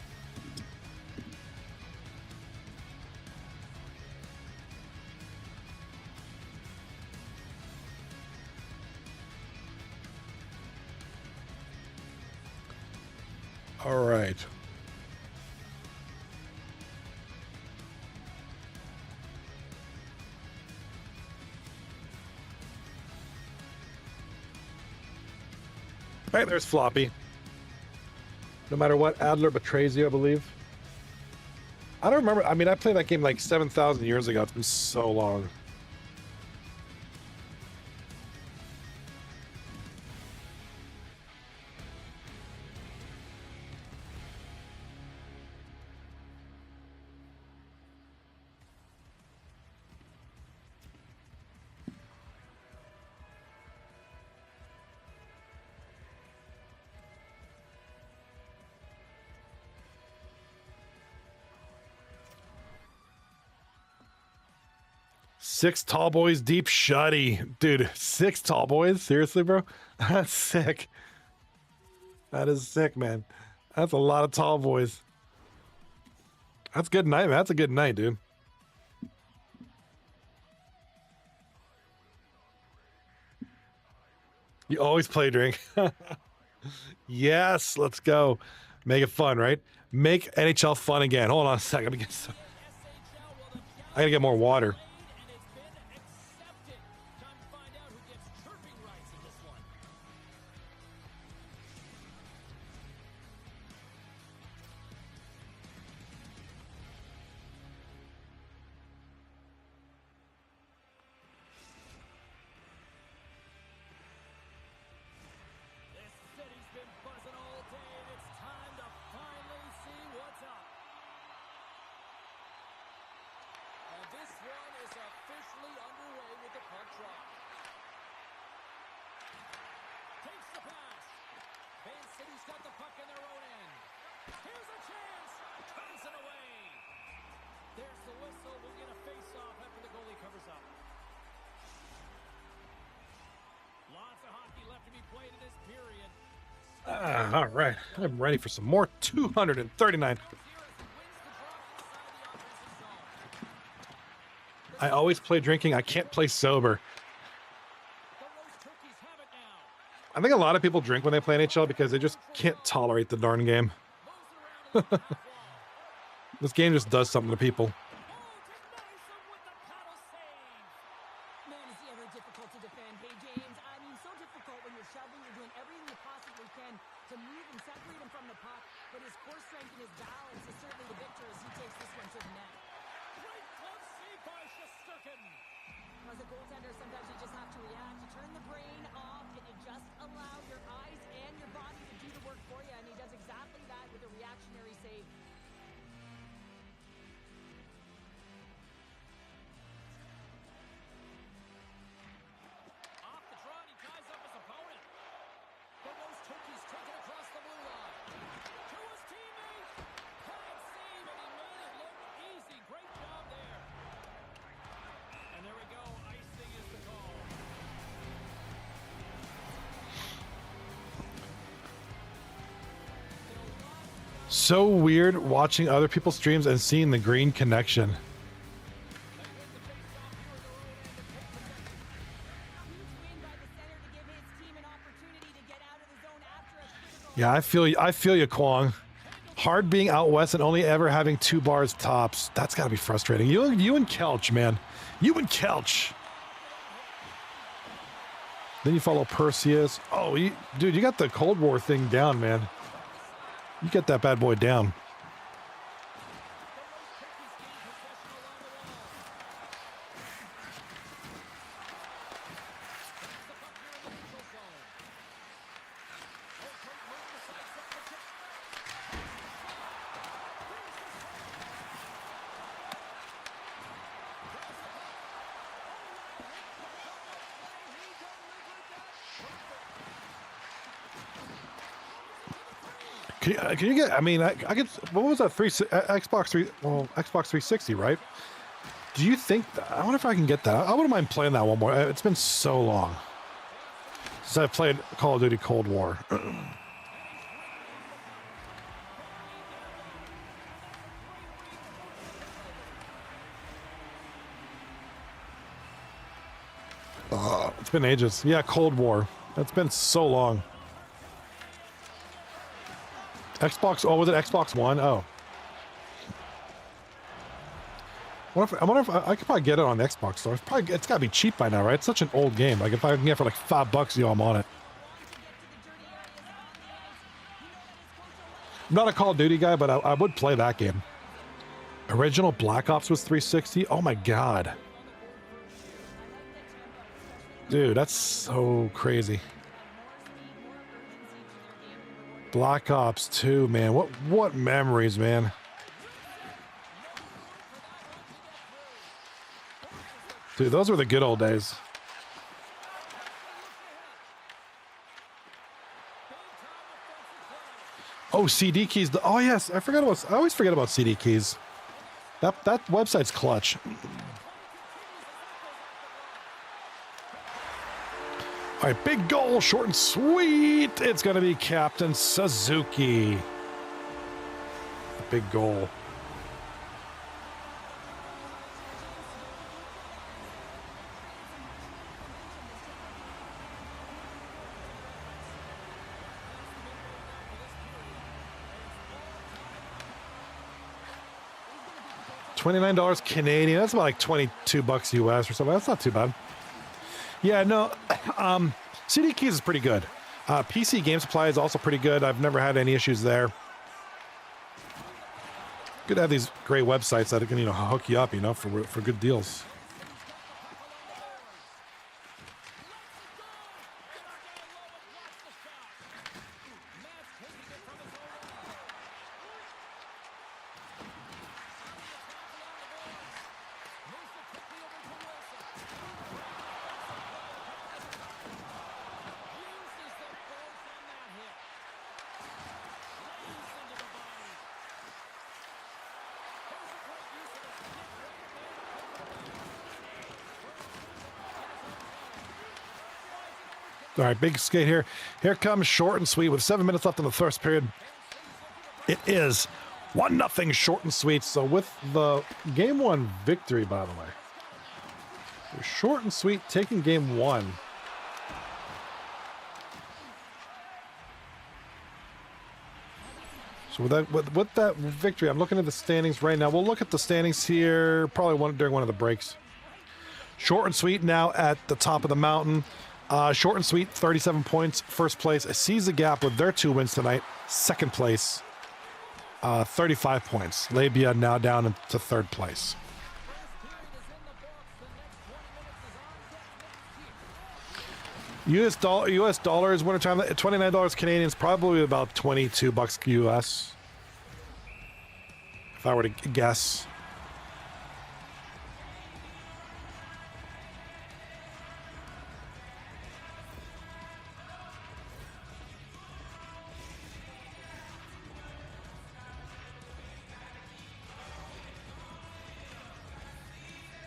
All right. All right, there's Floppy. No matter what, Adler betrays you, I believe. I don't remember. I mean, I played that game like 7,000 years ago. It's been so long. Six tall boys deep shutty. Dude, 6 tall boys? Seriously, bro? That's sick. That is sick, man. That's a lot of tall boys. That's a good night, man. That's a good night, dude. You always play drink. Yes, let's go. Make it fun, right? Make NHL fun again. Hold on a second. I gotta get more water. All right, I'm ready for some more. 239. I always play drinking. I can't play sober. I think a lot of people drink when they play NHL because they just can't tolerate the darn game. This game just does something to people. So weird watching other people's streams and seeing the green connection. Yeah, I feel you, Kwong. Hard being out west and only ever having 2 bars tops. That's gotta be frustrating. You and Kelch, man. You and Kelch. Then you follow Perseus. Oh, dude, you got the Cold War thing down, man. You get that bad boy down. Can you get? I mean, I get. What was that? Xbox 3. Well, Xbox 360, right? Do you think? I wonder if I can get that. I wouldn't mind playing that one more. It's been so long since I've played Call of Duty Cold War. It's been ages. Yeah, Cold War. It's been so long. Xbox, oh, was it Xbox One? Oh. I wonder if I could probably get it on the Xbox store. It's gotta be cheap by now, right? It's such an old game. Like, if I can get it for like $5, I'm on it. I'm not a Call of Duty guy, but I would play that game. Original Black Ops was 360. Oh my God. Dude, that's so crazy. Black Ops 2, man. What memories, man. Dude, those were the good old days. Oh, CD keys. Oh yes, I always forget about CD keys. That website's clutch. All right, big goal, short and sweet. It's going to be Captain Suzuki. Big goal. $29 Canadian. That's about like $22 US or something. That's not too bad. Yeah, no, CD keys is pretty good. PC Game Supply is also pretty good. I've never had any issues there. Good to have these great websites that can, hook you up, for good deals. All right, big skate here. Here comes short and sweet with 7 minutes left in the first period. It is 1-0 short and sweet. So with the game one victory, by the way, we're short and sweet taking game one. So with that victory, I'm looking at the standings right now. We'll look at the standings here probably during one of the breaks. Short and sweet now at the top of the mountain. Short and sweet, 37 points, first place. Sees the gap with their 2 wins tonight. Second place, 35 points. Labia now down to third place. US dollars winter time, $29 Canadian is probably about $22 US. If I were to guess.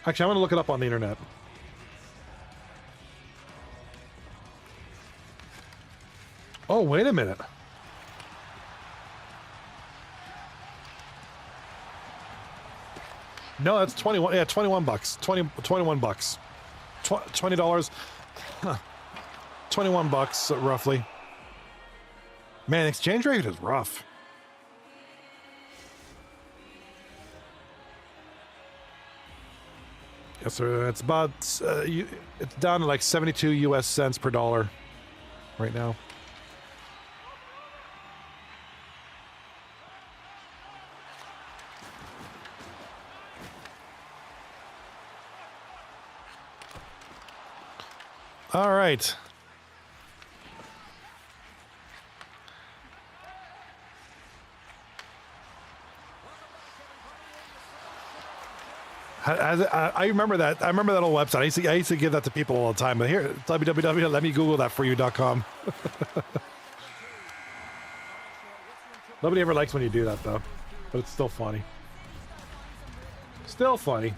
Actually, I'm going to look it up on the internet. Oh, wait a minute. No, that's 21. Yeah, 21 bucks. 21 bucks. $20. 21 bucks roughly. Man, exchange rate is rough. Yes, sir. It's about it's down to like 72 US cents per dollar right now. All right. I remember that. I remember that old website. I used to give that to people all the time. But here, www. Let me Google that for you.com. Nobody ever likes when you do that, though. But it's still funny. Still funny.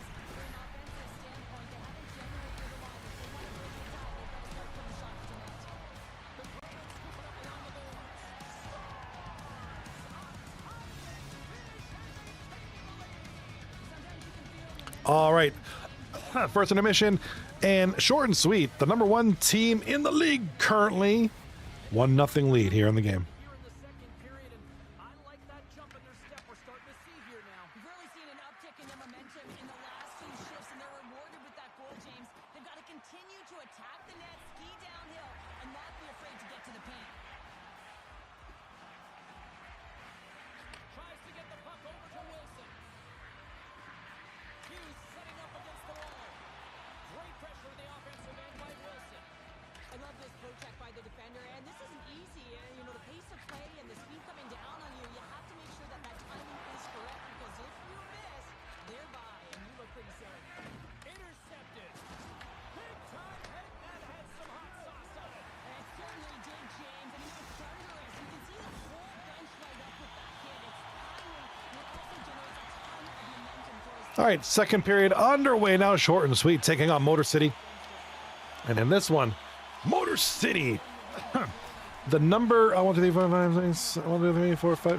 All right. First intermission, and short and sweet. The number one team in the league currently. 1-0 lead here in the game. Here in the second period, and I like that jump in their step we're starting to see here now. We've really seen an uptick in their momentum in the last few shifts, and they're rewarded with that goal, James. They've got to continue to attack the net, ski downhill, and not be afraid to get to the paint. Tries to get the puck over to Wilson. Hughes setting up against the wall. Great pressure in the offensive end by Wilson. I love this poke check by the defender, and this isn't easy. You know, the pace of play and the speed coming down on you, you have to make sure that that timing is correct, because if you miss, they're by, and you look pretty silly. Intercepted. Big time hit that had some hot sauce on it. And it certainly did, James, and he was thunderous. You can see the whole bench light up with that hit. It's timely, and it also generates a ton of momentum for his All right, second period underway now. Short and sweet, taking on Motor City. And in this one, Motor City, the number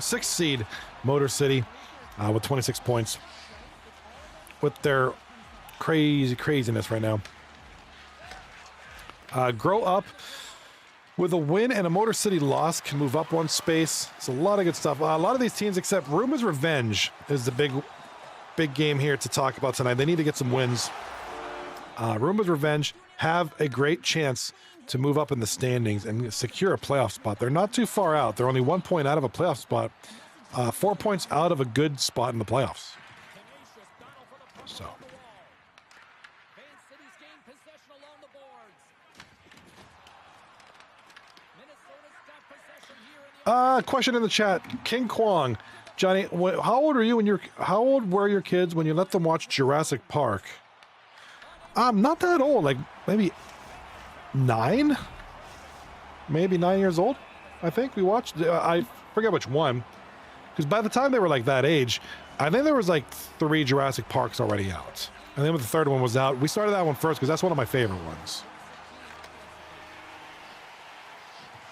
6 seed Motor City with 26 points with their craziness right now. Grow up with a win and a Motor City loss can move up one space. It's a lot of good stuff. A lot of these teams, except Roombas Revenge, is the big game here to talk about tonight. They need to get some wins. Roombas Revenge have a great chance to move up in the standings and secure a playoff spot. They're not too far out. They're only 1 point out of a playoff spot, 4 points out of a good spot in the playoffs. So, Van City's gained possession along the boards. Minnesota's got possession here in the question in the chat, King Kwong, Johnny, how old were your kids when you let them watch Jurassic Park? Not that old, like maybe 9, maybe 9 years old. I think we watched. I forget which one, because by the time they were like that age, I think there was like 3 Jurassic Parks already out, and then when the third one was out, we started that one first because that's one of my favorite ones.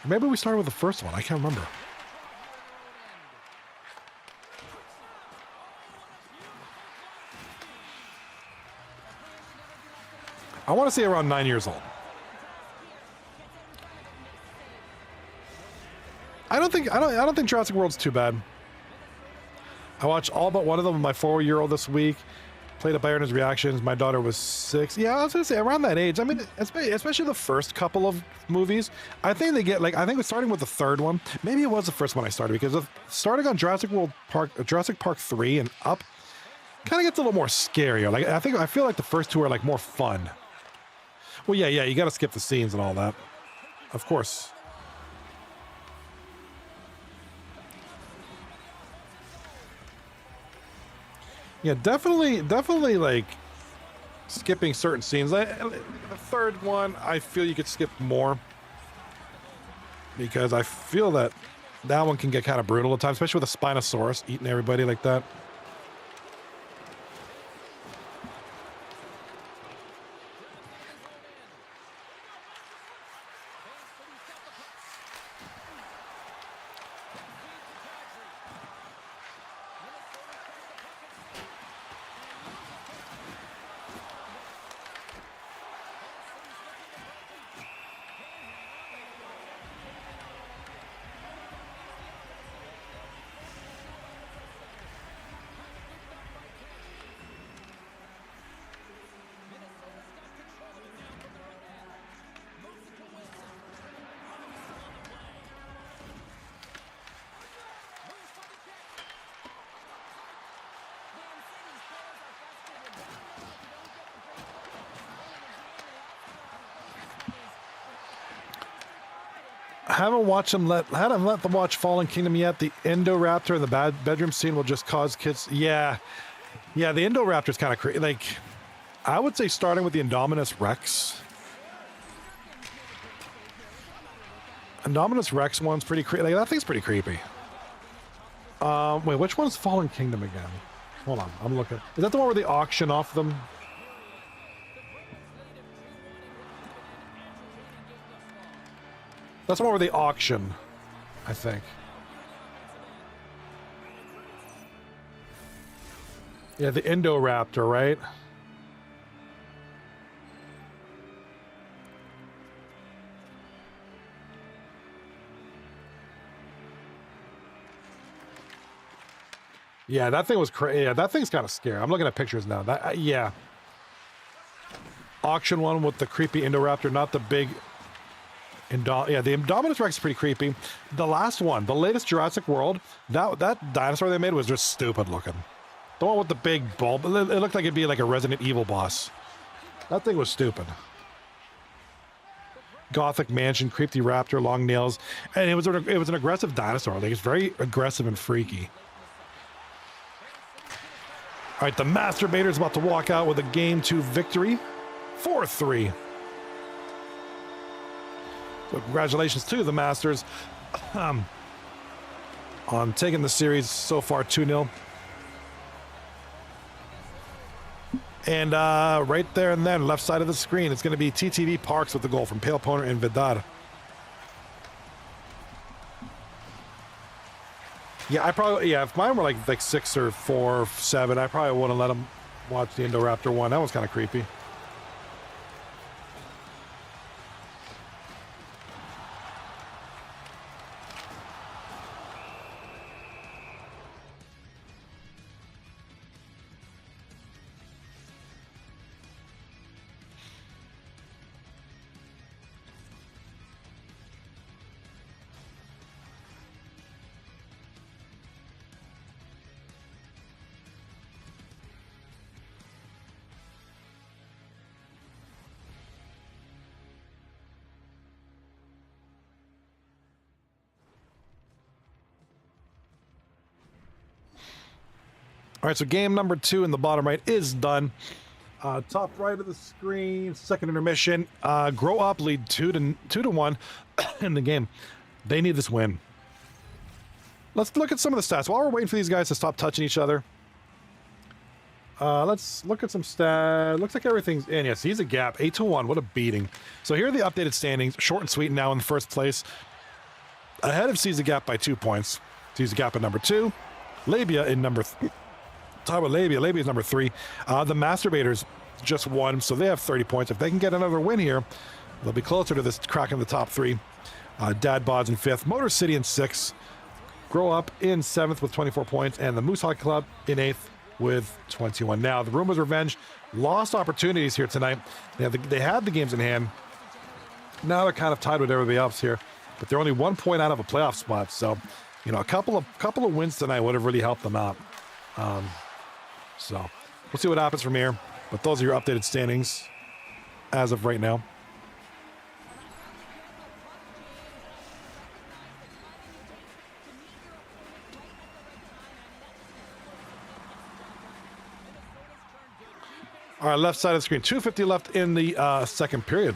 Maybe we started with the first one. I can't remember. I want to say around 9 years old. I don't think Jurassic World's too bad. I watched all but one of them with my 4-year-old this week. Played up Aaron's reactions. My daughter was 6. Yeah, I was gonna say around that age. I mean, especially the first couple of movies. I think they get I think it's starting with the third one. Maybe it was the first one I started, because starting on Jurassic Park 3 and up kind of gets a little more scarier. I feel like the first 2 are like more fun. Well, yeah, you got to skip the scenes and all that, of course. Yeah, definitely like skipping certain scenes. The third one, I feel you could skip more, because I feel that one can get kind of brutal at times, especially with a Spinosaurus eating everybody like that. haven't let them watch Fallen Kingdom yet. The Indoraptor in the bedroom scene will just cause kids. Yeah, the Indoraptor is kind of crazy. Like, I would say starting with the Indominus Rex. Indominus Rex one's pretty creepy. Like, that thing's pretty creepy. Wait, which one's Fallen Kingdom again? Hold on, I'm looking. Is that the one where they auction off them? That's the one where they auction, I think. Yeah, the Indoraptor, right? Yeah, that thing was crazy. Yeah, that thing's kind of scary. I'm looking at pictures now. That yeah. Auction one with the creepy Indoraptor, not the big yeah, the Indominus Rex is pretty creepy. The last one, the latest Jurassic World, that dinosaur they made was just stupid looking. The one with the big bulb, it looked like it'd be like a Resident Evil boss. That thing was stupid. Gothic mansion, creepy raptor, long nails, and it was an aggressive dinosaur. Like, it's very aggressive and freaky. All right, the Masturbator is about to walk out with a Game 2 victory, 4-3. So congratulations to the Masters on taking the series so far 2-0. And right there and then, left side of the screen, it's going to be TTV Parks with the goal from Pale Poner and Vidar. Yeah, if mine were like 6 or 4 or 7, I probably wouldn't let them watch the Indoraptor one. That was kind of creepy. All right, so game number 2 in the bottom right is done. Top right of the screen, second intermission. Grow Up lead 2-1 in the game. They need this win. Let's look at some of the stats. While we're waiting for these guys to stop touching each other, let's look at some stats. Looks like everything's in. Yes, he's a gap. 8-1. What a beating. So here are the updated standings. Short and sweet now in first place. Ahead of Seize the Gap by 2 points. Seize the Gap at number 2. Labia in number 3. Talk about Labia. Labia is number 3. The Masturbators just won, so they have 30 points. If they can get another win here, they'll be closer to this cracking the top 3. Dad Bods in 5th. Motor City in 6th. Grow Up in 7th with 24 points. And the Moose Hockey Club in 8th with 21. Now, the Roombas Revenge lost opportunities here tonight. They had the games in hand. Now they're kind of tied with everybody else here. But they're only 1 point out of a playoff spot. So, you know, a couple of wins tonight would have really helped them out. So we'll see what happens from here. But those are your updated standings as of right now. All right, left side of the screen. 2:50 left in the second period.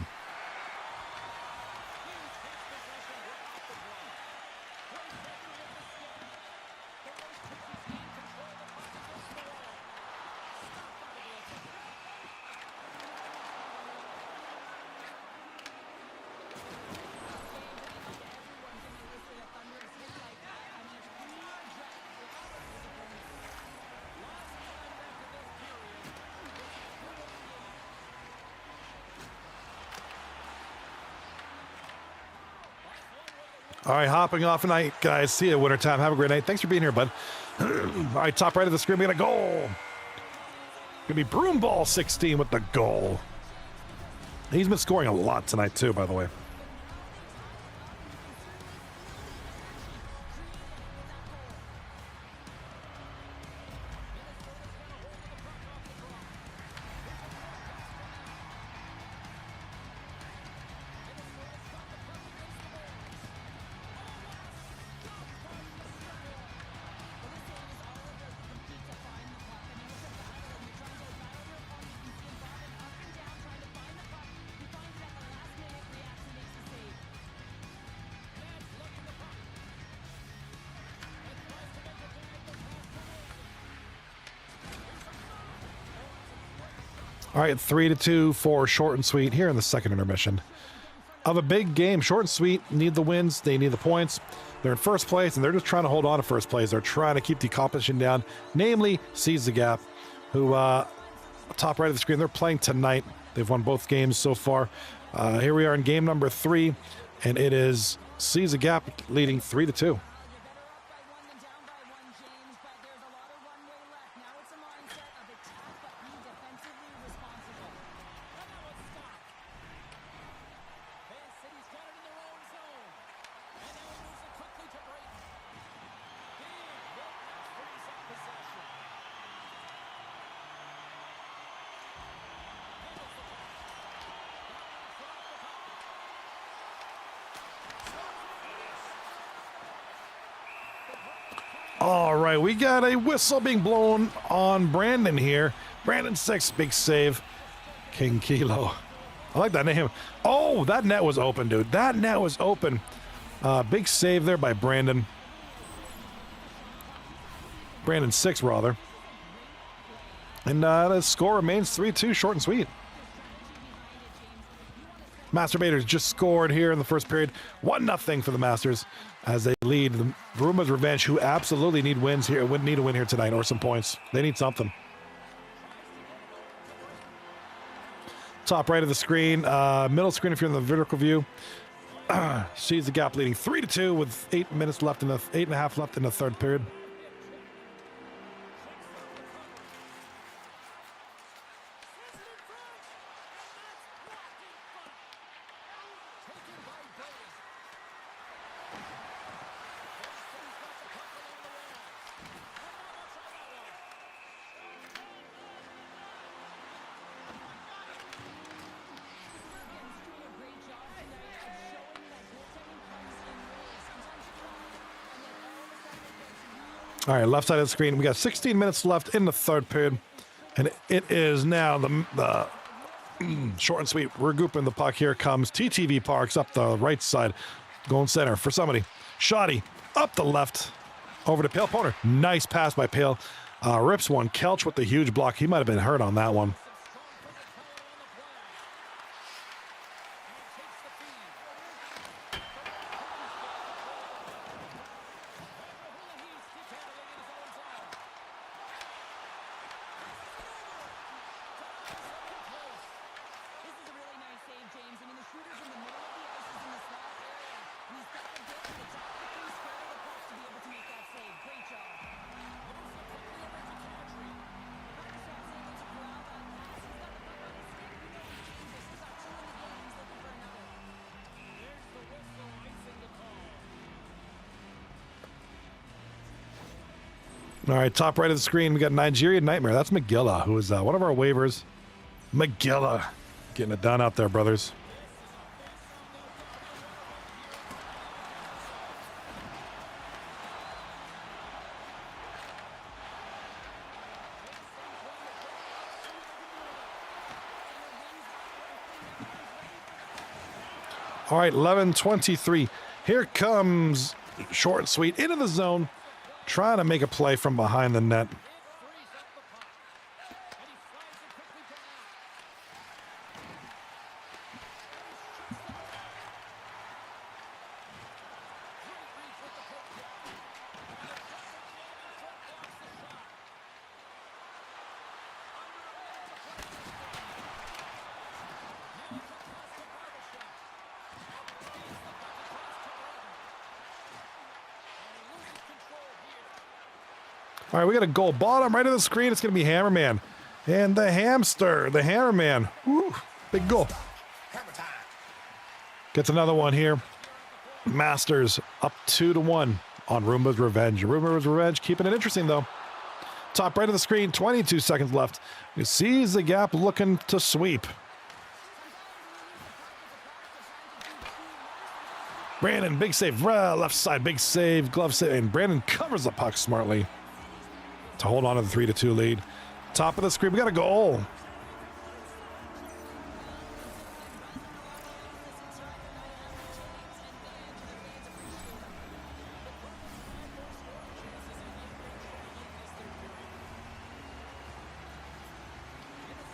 All right, hopping off tonight, guys. See you wintertime. Have a great night. Thanks for being here, bud. All right, top right of the screen, we got a goal. Gonna be Broomball 16 with the goal. He's been scoring a lot tonight, too, by the way. All right, 3-2 for short and sweet here in the second intermission of a big game. Short and sweet need the wins. They need the points. They're in first place, and they're just trying to hold on to first place. They're trying to keep the competition down, namely Seize the Gap, who, top right of the screen, they're playing tonight. They've won both games so far. Here we are in game number 3, and it is Seize the Gap leading 3-2. All right, we got a whistle being blown on Brandon here. Brandon 6, big save. King Kilo. I like that name. Oh, that net was open, dude. That net was open. Big save there by Brandon. Brandon 6, rather. And the score remains 3-2, short and sweet. Masturbators just scored here in the first period. 1-0 for the Masters as they lead the Roombas Revenge, who absolutely need wins here. Need a win here tonight or some points. They need something. Top right of the screen, middle screen if you're in the vertical view. Seize the Gap leading 3-2 with 8.5 left in the third period. All right, left side of the screen. We got 16 minutes left in the third period, and it is now the short and sweet. Regrouping the puck. Here comes TTV Parks up the right side, going center for somebody. Shoddy up the left, over to Pale Poner. Nice pass by Pale. Rips one. Kelch with the huge block. He might have been hurt on that one. All right, top right of the screen, we got Nigerian Nightmare. That's McGilla, who is one of our waivers. McGilla, getting it done out there, brothers. All right, 11:23. Here comes short and sweet into the zone. Trying to make a play from behind the net. All right, we got a goal. Bottom right of the screen, it's going to be Hammerman. And the hamster, the Hammerman. Woo, big goal. Gets another one here. Masters up 2-1 on Roomba's Revenge. Roomba's Revenge keeping it interesting, though. Top right of the screen, 22 seconds left. You Seize the Gap looking to sweep. Brandon, big save. Left side, big save. Glove save. And Brandon covers the puck smartly to hold on to the 3-2 lead. Top of the screen, we got a goal.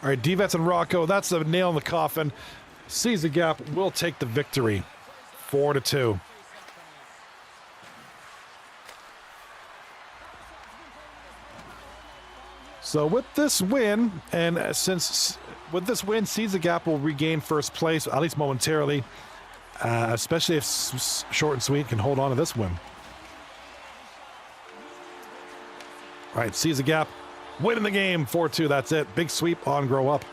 All right, Divets and Rocco, that's a nail in the coffin. Sees the gap, will take the victory. 4-2. So with this win, and with this win, Seeds the Gap will regain first place, at least momentarily, especially if Short and Sweet can hold on to this win. All right, Seeds the Gap, winning the game, 4-2, that's it. Big sweep on Grow Up.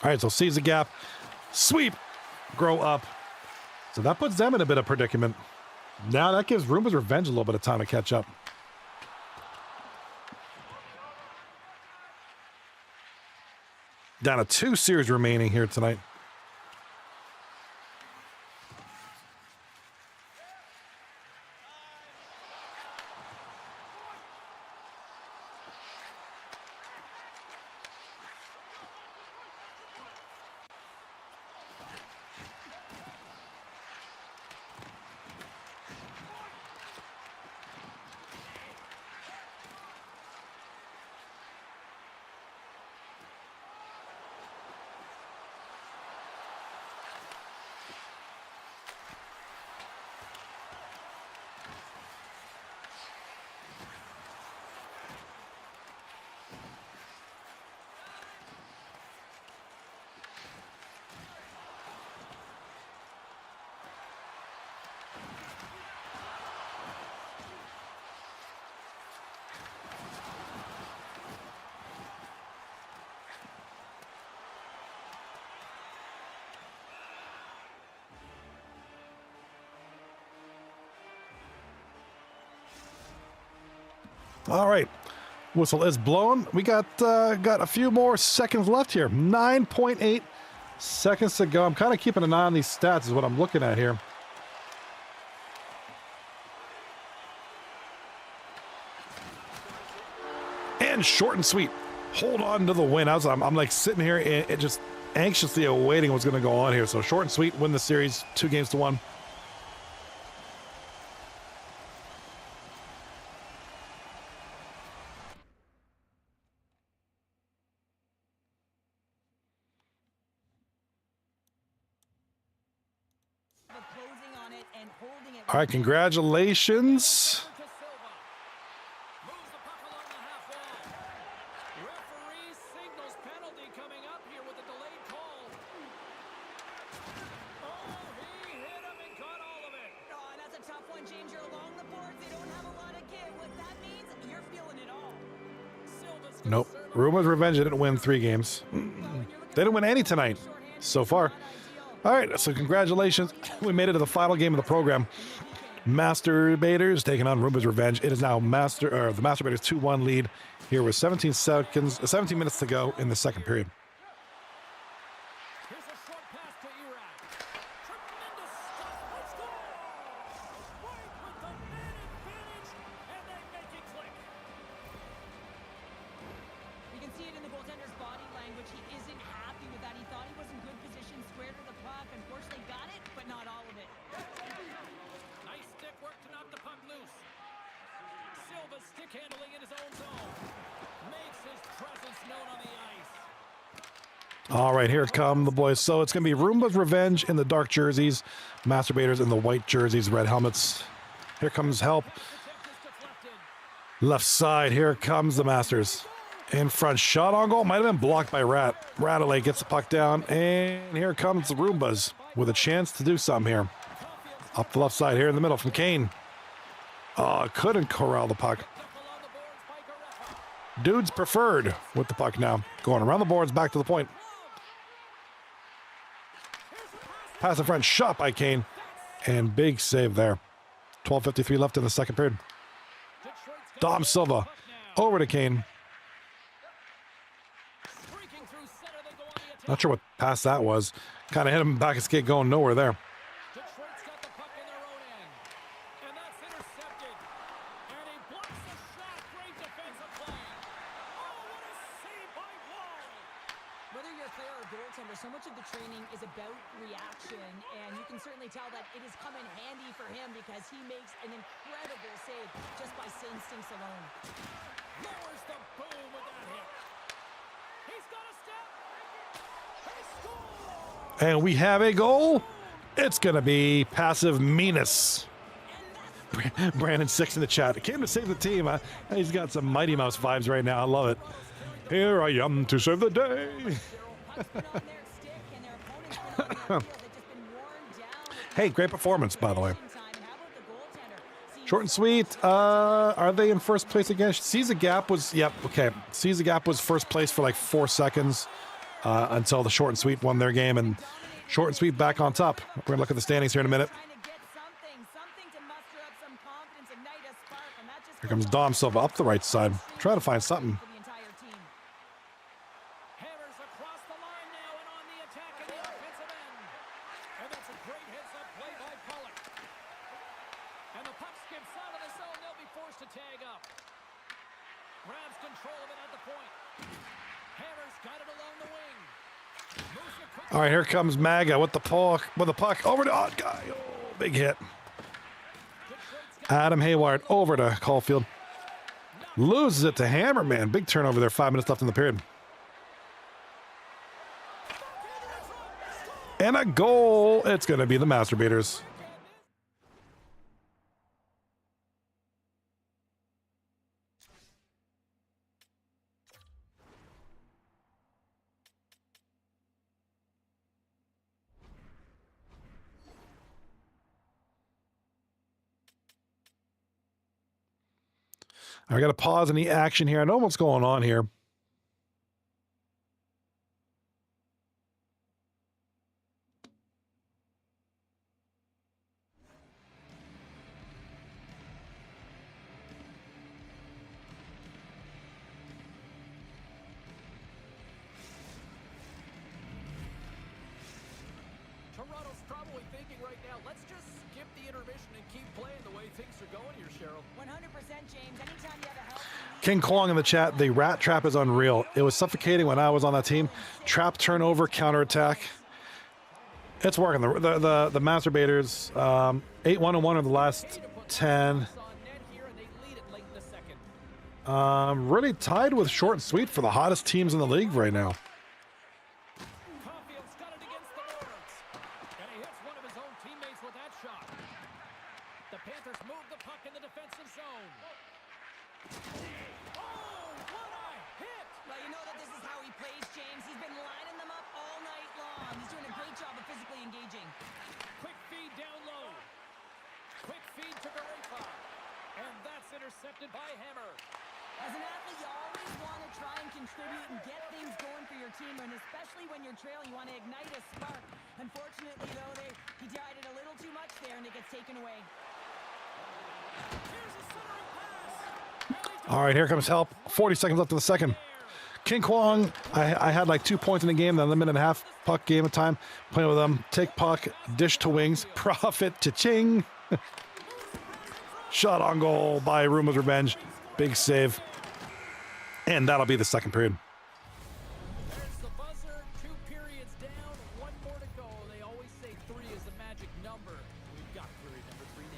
All right, so Seeds the Gap, sweep, Grow Up. So that puts them in a bit of predicament. Now that gives Roombas Revenge a little bit of time to catch up. Down to 2 series remaining here tonight. All right, whistle is blown. We got a few more seconds left here. 9.8 seconds to go. I'm kind of keeping an eye on these stats is what I'm looking at here. And Short and Sweet hold on to the win. I'm like sitting here and just anxiously awaiting what's going to go on here. So Short and Sweet win the series 2-1. All right, congratulations. Referee signals penalty coming up here with a delayed call. Oh, he hit him and caught all of it. Oh, that's a tough one, James. You're along the boards. They don't have a lot of give. What that means, you're feeling it all. Silva's Nope. Roombas Revenge didn't win 3 games. They didn't win any tonight so far. All right, so congratulations. We made it to the final game of the program. Masturbators taking on Roombas Revenge. It is now the Masturbators 2-1 lead here with 17 minutes to go in the second period. Here's a short pass to Iraq. Tremendous stop. Let's go. Right with the man advantage, and they make it click. You can see it in the goaltender's body language. He isn't happy with that. He thought he was in good position, square to the puck. Unfortunately, got it, but not all of it. Nice stick work to knock the puck loose. Silva stick handling in his own zone. Makes his presence known on the ice. All right, here come the boys. So it's going to be Roombas Revenge in the dark jerseys, Masturbators in the white jerseys, red helmets. Here comes help. Check is deflected. Left side, here comes the Masters. In front, shot on goal. Might have been blocked by Radley gets the puck down, and here comes the Roombas with a chance to do something here. Up the left side here in the middle from Kane. Oh, couldn't corral the puck. Along the boards by Gareffa. Dudes preferred with the puck now. Going around the boards, back to the point. Pass in front, shot by Kane. And big save there. 12:53 left in the second period. Dom Silva over to Kane. Streaking through center, they go on the attack. Not sure what pass that was. Kind of hit him back of skate going nowhere there. Detroit's got the puck in their own end. And that's intercepted. And he blocks the shot. Great defensive play. Oh, what a save by Wall. Whether you're a player or goaltender, so much of the training is about reaction, and and you can certainly tell that it has come in handy for him because he makes an incredible save just by instincts alone. Lowers the boom with that hit. He's got a step. He scores! And we have a goal. It's going to be passive meanness. Brandon 6 in the chat. Came to save the team. He's got some Mighty Mouse vibes right now. I love it. Here I am to save the day. Hey, great performance, by the way. Short and sweet. Are they in first place again? Caesar Gap was, yep, okay. Caesar Gap was first place for like 4 seconds until the short and sweet won their game, and short and sweet back on top. We're going to look at the standings here in a minute. Here comes Dom Silva up the right side. Trying to find something. Hammers across the line now and on the attack in the offensive end. And that's a great heads-up play by Pollock. And the puck skips out of the zone. They'll be forced to tag up. Grabs control of it at the point. Hammers got it along the wing. All right, here comes Maga with the puck. Over to odd guy. Oh, big hit. Adam Hayward over to Caulfield. Loses it to Hammerman. Big turnover there. 5 minutes left in the period. And a goal. It's going to be the Masturbators. I got to pause any action here. I know what's going on here. Toronto's probably thinking right now, let's just skip the intermission and keep playing the way things are going here, Cheryl. 100%, James. Anytime you have a healthy lead, King Kwong in the chat. The rat trap is unreal. It was suffocating when I was on that team. Trap turnover, counterattack. It's working. The Masturbators, 8-1-1 of the last 10. Really tied with short and sweet for the hottest teams in the league right now. Caulfield's got it against the boards. And he hits one of his own teammates with that shot. The Panthers move the puck in the defensive zone. Oh, what a hit! well, you know that this is how he plays, James. He's been lining them up all night long. He's doing a great job of physically engaging. Quick feed down low. Quick feed to Garefa. And that's intercepted by Hammer. As an athlete, you always want to try and contribute and get things going for your team, and especially when you're trailing, you want to ignite a spark. Unfortunately, though, he tried it a little too much there, and it gets taken away. Here's a centering pass. All right, here comes help. 40 seconds left in the second. King Kwong, I had like 2 points in the game, then a minute and a half puck game of time. Playing with them. Take puck, dish to wings, profit, cha-ching. Shot on goal by Roombas Revenge. Big save. And that'll be the second period. There's the buzzer. 2 periods down. 1 more to go. They always say 3 is the magic number. We've got period number 3 next.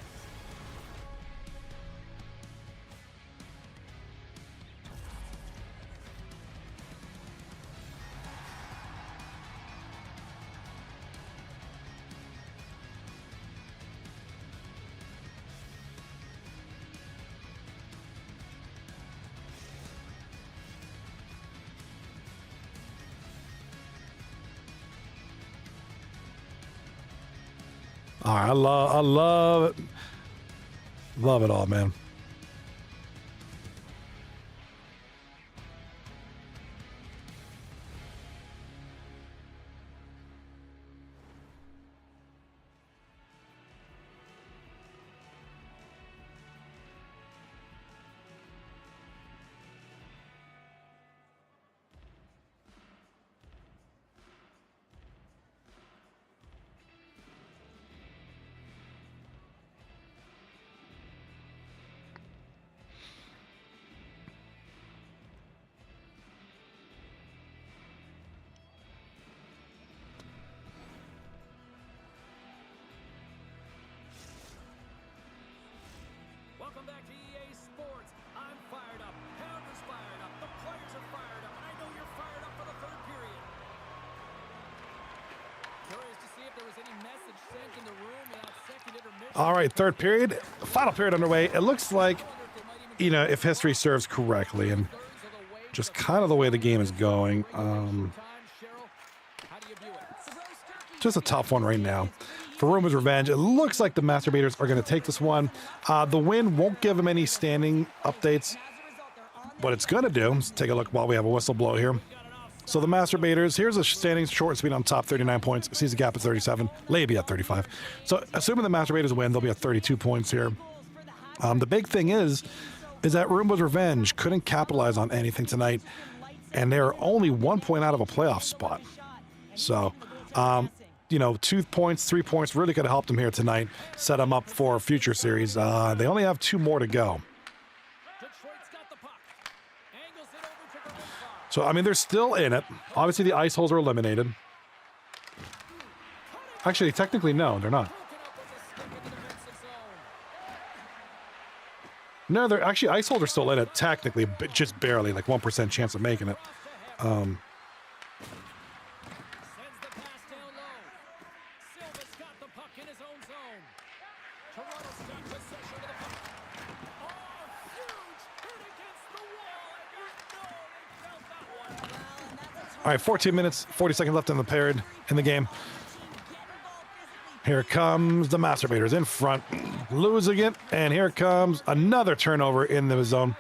All right, I love it all, man. All right, third period, final period underway. It looks like, you know, if history serves correctly, and just kind of the way the game is going, just a tough one right now. For Roombas Revenge, it looks like the Masturbators are going to take this one. The win won't give them any standing updates. What it's going to do is take a look while we have a whistle blow here. So the Masturbators, here's a standing short and sweet on top, 39 points. Sees the gap at 37. Labia at 35. So assuming the Masturbators win, they'll be at 32 points here. The big thing is that Roomba's Revenge couldn't capitalize on anything tonight, and they're only 1 point out of a playoff spot. So, you know, 2 points, 3 points really could have helped them here tonight, set them up for a future series. They only have 2 more to go. So, I mean, they're still in it. Obviously, the ice holes are eliminated. Actually, technically, no, they're not. No, they're actually, ice holes are still in it, technically, but just barely, like 1% chance of making it. All right, 14 minutes, 40 seconds left in the period, in the game. Here comes the Masturbators in front, losing it, and here comes another turnover in the zone.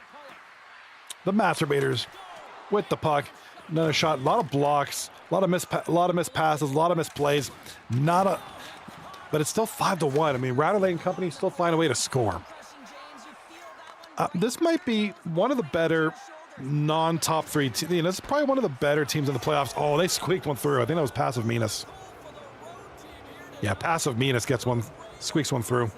The Masturbators with the puck, another shot, a lot of blocks, a lot of missed passes, a lot of misplays. But it's still 5-1. I mean, Rattley and company still find a way to score. This might be one of the better non-top 3 teams. You know, this is probably one of the better teams in the playoffs. Oh, they squeaked one through. I think that was Passive Menace. Yeah, Passive Menace squeaks one through.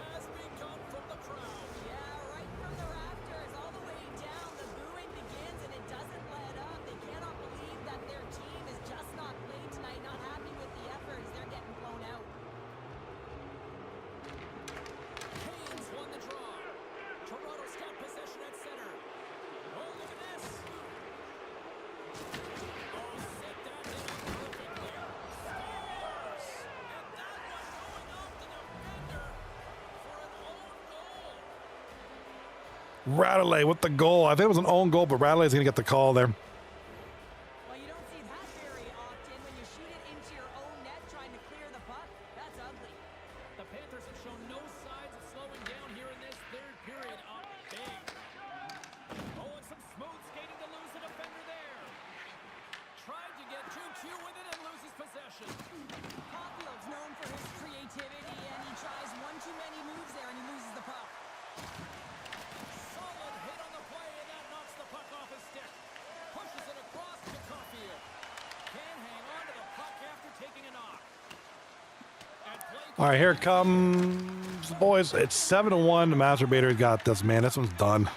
Rattley with the goal. I think it was an own goal, but Rattley's going to get the call there. Well, you don't see that very often when you shoot it into your own net trying to clear the puck. That's ugly. The Panthers have shown no signs of slowing down here in this third period. Up big. Oh, and some smooth skating to lose the defender there. Tried to get 2-2 with it and loses possession. Caulfield's known for his creativity, and he tries one too many moves there, and he loses the puck. Solid hit on the play, and that knocks the puck off his stick. Pushes it across to Caulfield. Can't hang on to the puck after taking a knock. All right, here it comes, boys. It's 7-1. The Masturbators got this, man. This one's done.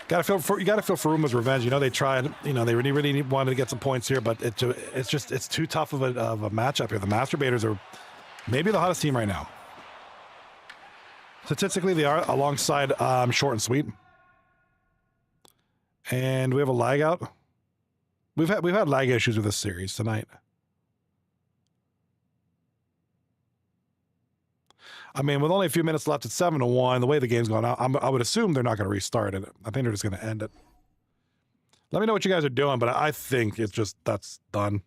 You gotta feel for Roombas Revenge. You know, they tried. You know, they really wanted to get some points here, but it's too tough of a matchup here. The Masturbators are maybe the hottest team right now. Statistically, they are alongside Short and Sweet. And we have a lag out. We've had lag issues with this series tonight. I mean, with only a few minutes left, it's 7-1. The way the game's going out, I would assume they're not going to restart it. I think they're just going to end it. Let me know what you guys are doing, but I think it's just, that's done.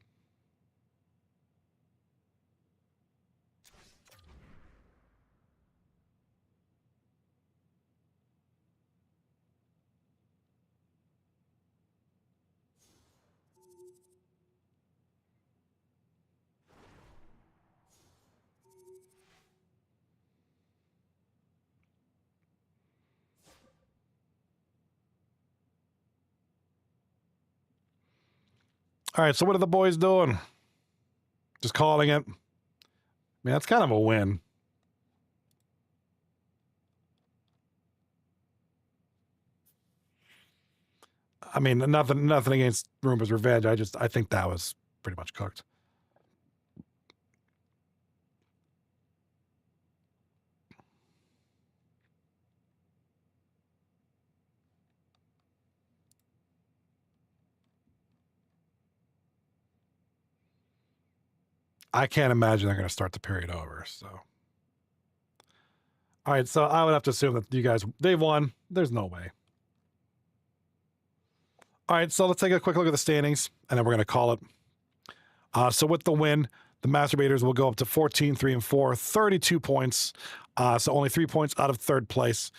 All right, so what are the boys doing? Just calling it. I mean, that's kind of a win. I mean, nothing against Roombas Revenge. I think that was pretty much cooked. I can't imagine they're going to start the period over. So, all right. So I would have to assume that you guys, they've won. There's no way. All right. So let's take a quick look at the standings, and then we're going to call it. So with the win, the Masturbators will go up to 14-3-4, 32 points. So only 3 points out of third place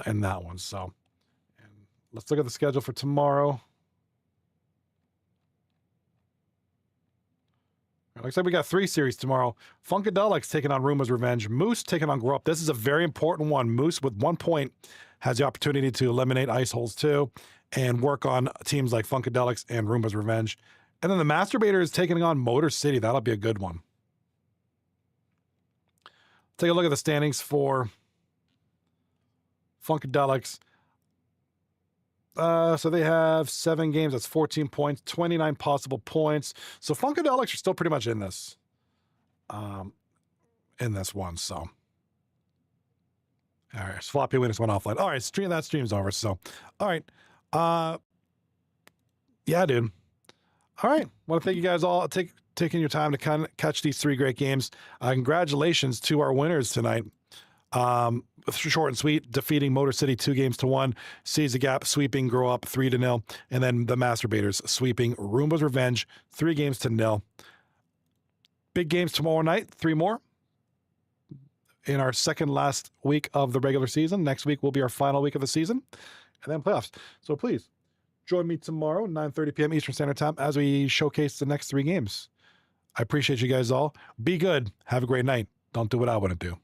in that one. So and let's look at the schedule for tomorrow. Looks like we got 3 series tomorrow. Funkadelics taking on Roombas Revenge. Moose taking on Grow Up. This is a very important one. Moose with 1 point has the opportunity to eliminate Ice Holes 2 and work on teams like Funkadelics and Roombas Revenge. And then the Masturbator is taking on Motor City. That'll be a good one. Take a look at the standings for Funkadelics. So they have 7 games. That's 14 points, 29 possible points. So Funkadelics are still pretty much in this one. So, all right, Floppy Winners went offline. All right, that stream's over. So, all right, yeah, dude. All right, want to thank you guys all taking your time to kind of catch these 3 great games. Congratulations to our winners tonight. Short and sweet, defeating Motor City 2-1, Seize the Gap sweeping Grow Up 3-0, and then the Masturbators sweeping Roomba's Revenge 3-0. Big games tomorrow night, 3 more in our second last week of the regular season. Next week will be our final week of the season, and then playoffs. So please join me tomorrow, 9:30 p.m. Eastern Standard Time, as we showcase the next 3 games. I appreciate you guys all. Be good. Have a great night. Don't do what I wouldn't do.